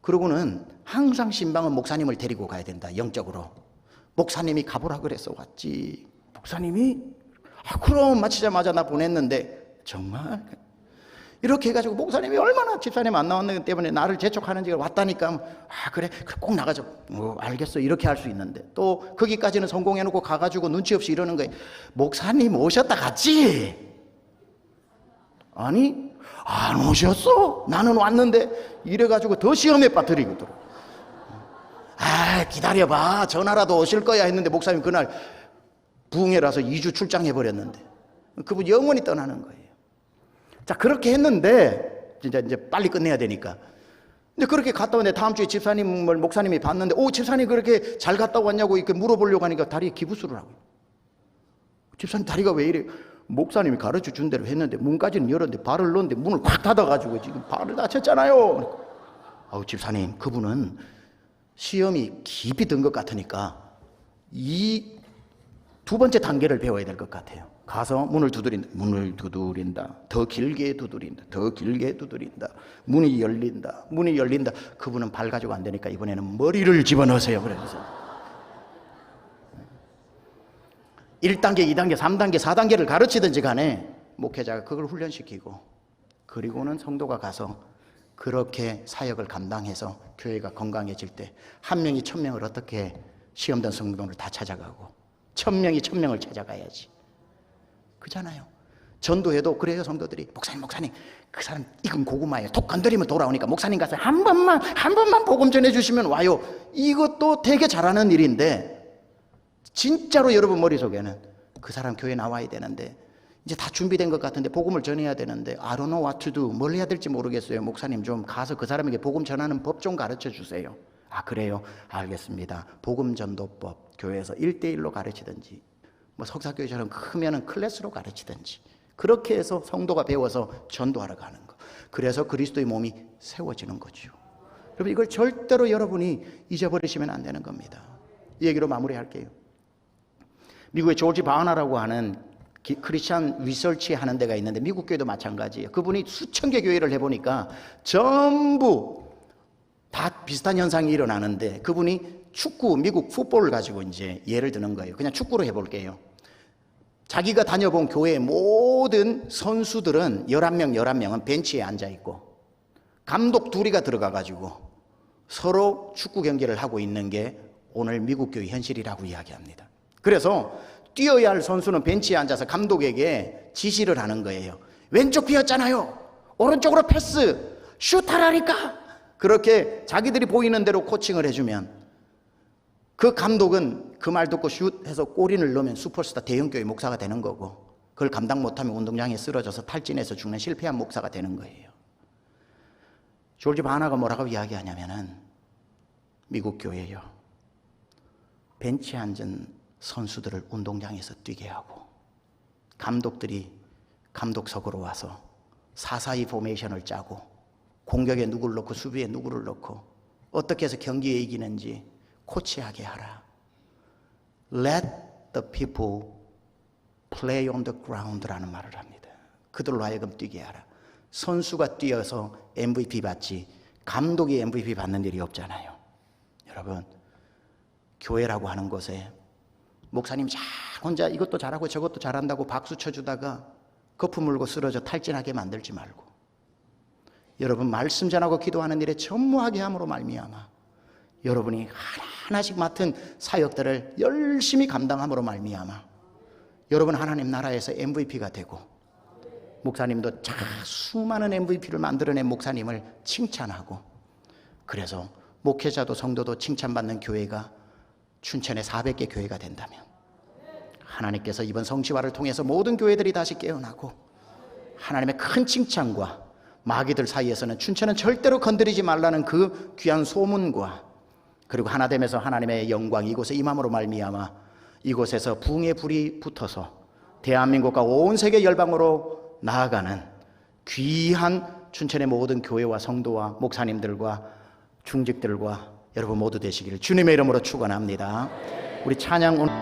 그러고는 항상 신방은 목사님을 데리고 가야 된다. 영적으로. 목사님이 가보라 그래서 왔지. 목사님이 그럼 마치자마자 나 보냈는데 정말 이렇게 해가지고 목사님이 얼마나 집사님 안 나왔는 때문에 나를 재촉하는지 왔다니까 그래 꼭 나가자. 알겠어 이렇게 할 수 있는데 또 거기까지는 성공해놓고 가가지고 눈치 없이 이러는 거예요. 목사님 오셨다 갔지. 아니 안 오셨어? 나는 왔는데. 이래가지고 더 시험에 빠뜨리거든. 아 기다려봐 전화라도 오실 거야 했는데 목사님 그날 부흥회라서 2주 출장해버렸는데 그분 영원히 떠나는 거예요. 자 그렇게 했는데 이제 빨리 끝내야 되니까. 근데 그렇게 갔다 왔는데 다음 주에 집사님을 목사님이 봤는데 오 집사님 그렇게 잘 갔다 왔냐고 이렇게 물어보려고 하니까 다리에 기부스를 하고. 집사님 다리가 왜 이래? 목사님이 가르쳐 준 대로 했는데 문까지는 열었는데 발을 넣었는데 문을 꽉 닫아가지고 지금 발을 다쳤잖아요. 아우 집사님 그분은 시험이 깊이 든 것 같으니까 이 두 번째 단계를 배워야 될 것 같아요. 가서 문을 두드린다. 문을 두드린다. 더 길게 두드린다. 더 길게 두드린다. 문이 열린다. 문이 열린다. 그분은 발 가지고 안 되니까 이번에는 머리를 집어넣으세요. 그래서 1단계, 2단계, 3단계, 4단계를 가르치든지 간에 목회자가 그걸 훈련시키고 그리고는 성도가 가서 그렇게 사역을 감당해서 교회가 건강해질 때 1명이 1000명을 어떻게 시험된 성도를 다 찾아가고 1000명이 1000명을 찾아가야지. 그잖아요. 전도해도 그래요. 성도들이 목사님 그 사람 익은 고구마예요. 톡 건드리면 돌아오니까 목사님 가서 한 번만 복음 전해주시면 와요. 이것도 되게 잘하는 일인데 진짜로 여러분 머릿속에는 그 사람 교회 나와야 되는데 이제 다 준비된 것 같은데 복음을 전해야 되는데 I don't know what to do. 뭘 해야 될지 모르겠어요. 목사님 좀 가서 그 사람에게 복음 전하는 법 좀 가르쳐 주세요. 아 그래요? 알겠습니다. 복음 전도법 교회에서 1대1로 가르치든지 뭐 석사교회처럼 크면은 클래스로 가르치든지 그렇게 해서 성도가 배워서 전도하러 가는 거. 그래서 그리스도의 몸이 세워지는 거죠. 여러분 이걸 절대로 여러분이 잊어버리시면 안 되는 겁니다. 이 얘기로 마무리할게요. 미국의 조지 바하나라고 하는 크리스찬 리서치 하는 데가 있는데 미국 교회도 마찬가지예요. 그분이 수천 개 교회를 해보니까 전부 다 비슷한 현상이 일어나는데 그분이 축구, 미국 풋볼을 가지고 이제 예를 드는 거예요. 그냥 축구로 해볼게요. 자기가 다녀본 교회의 모든 선수들은 11명은 벤치에 앉아있고 감독 둘이가 들어가가지고 서로 축구 경기를 하고 있는 게 오늘 미국 교회 현실이라고 이야기합니다. 그래서 뛰어야 할 선수는 벤치에 앉아서 감독에게 지시를 하는 거예요. 왼쪽 비었잖아요. 오른쪽으로 패스, 슛하라니까. 그렇게 자기들이 보이는 대로 코칭을 해주면 그 감독은 그 말 듣고 슛해서 골인을 넣으면 슈퍼스타 대형교회 목사가 되는 거고 그걸 감당 못하면 운동장에 쓰러져서 탈진해서 죽는 실패한 목사가 되는 거예요. 조지 바하나가 뭐라고 이야기하냐면은 미국 교회요. 벤치에 앉은 선수들을 운동장에서 뛰게 하고 감독들이 감독석으로 와서 4-4-2 포메이션을 짜고 공격에 누구를 넣고 수비에 누구를 넣고 어떻게 해서 경기에 이기는지 코치하게 하라. Let the people play on the ground라는 말을 합니다. 그들로 하여금 뛰게 하라. 선수가 뛰어서 MVP 받지 감독이 MVP 받는 일이 없잖아요. 여러분 교회라고 하는 곳에 목사님 잘 혼자 이것도 잘하고 저것도 잘한다고 박수 쳐주다가 거품 물고 쓰러져 탈진하게 만들지 말고 여러분 말씀 전하고 기도하는 일에 전무하게 함으로 말미암아 여러분이 하나씩 맡은 사역들을 열심히 감당함으로 말미암아 여러분 하나님 나라에서 MVP가 되고 목사님도 수많은 MVP를 만들어낸 목사님을 칭찬하고 그래서 목회자도 성도도 칭찬받는 교회가 춘천에 400개 교회가 된다면 하나님께서 이번 성시화를 통해서 모든 교회들이 다시 깨어나고 하나님의 큰 칭찬과 마귀들 사이에서는 춘천은 절대로 건드리지 말라는 그 귀한 소문과 그리고 하나됨에서 하나님의 영광이 이곳에 임함으로 말미암아 이곳에서 부흥의 불이 붙어서 대한민국과 온 세계 열방으로 나아가는 귀한 춘천의 모든 교회와 성도와 목사님들과 중직들과 여러분 모두 되시기를 주님의 이름으로 축원합니다. 우리 찬양 오늘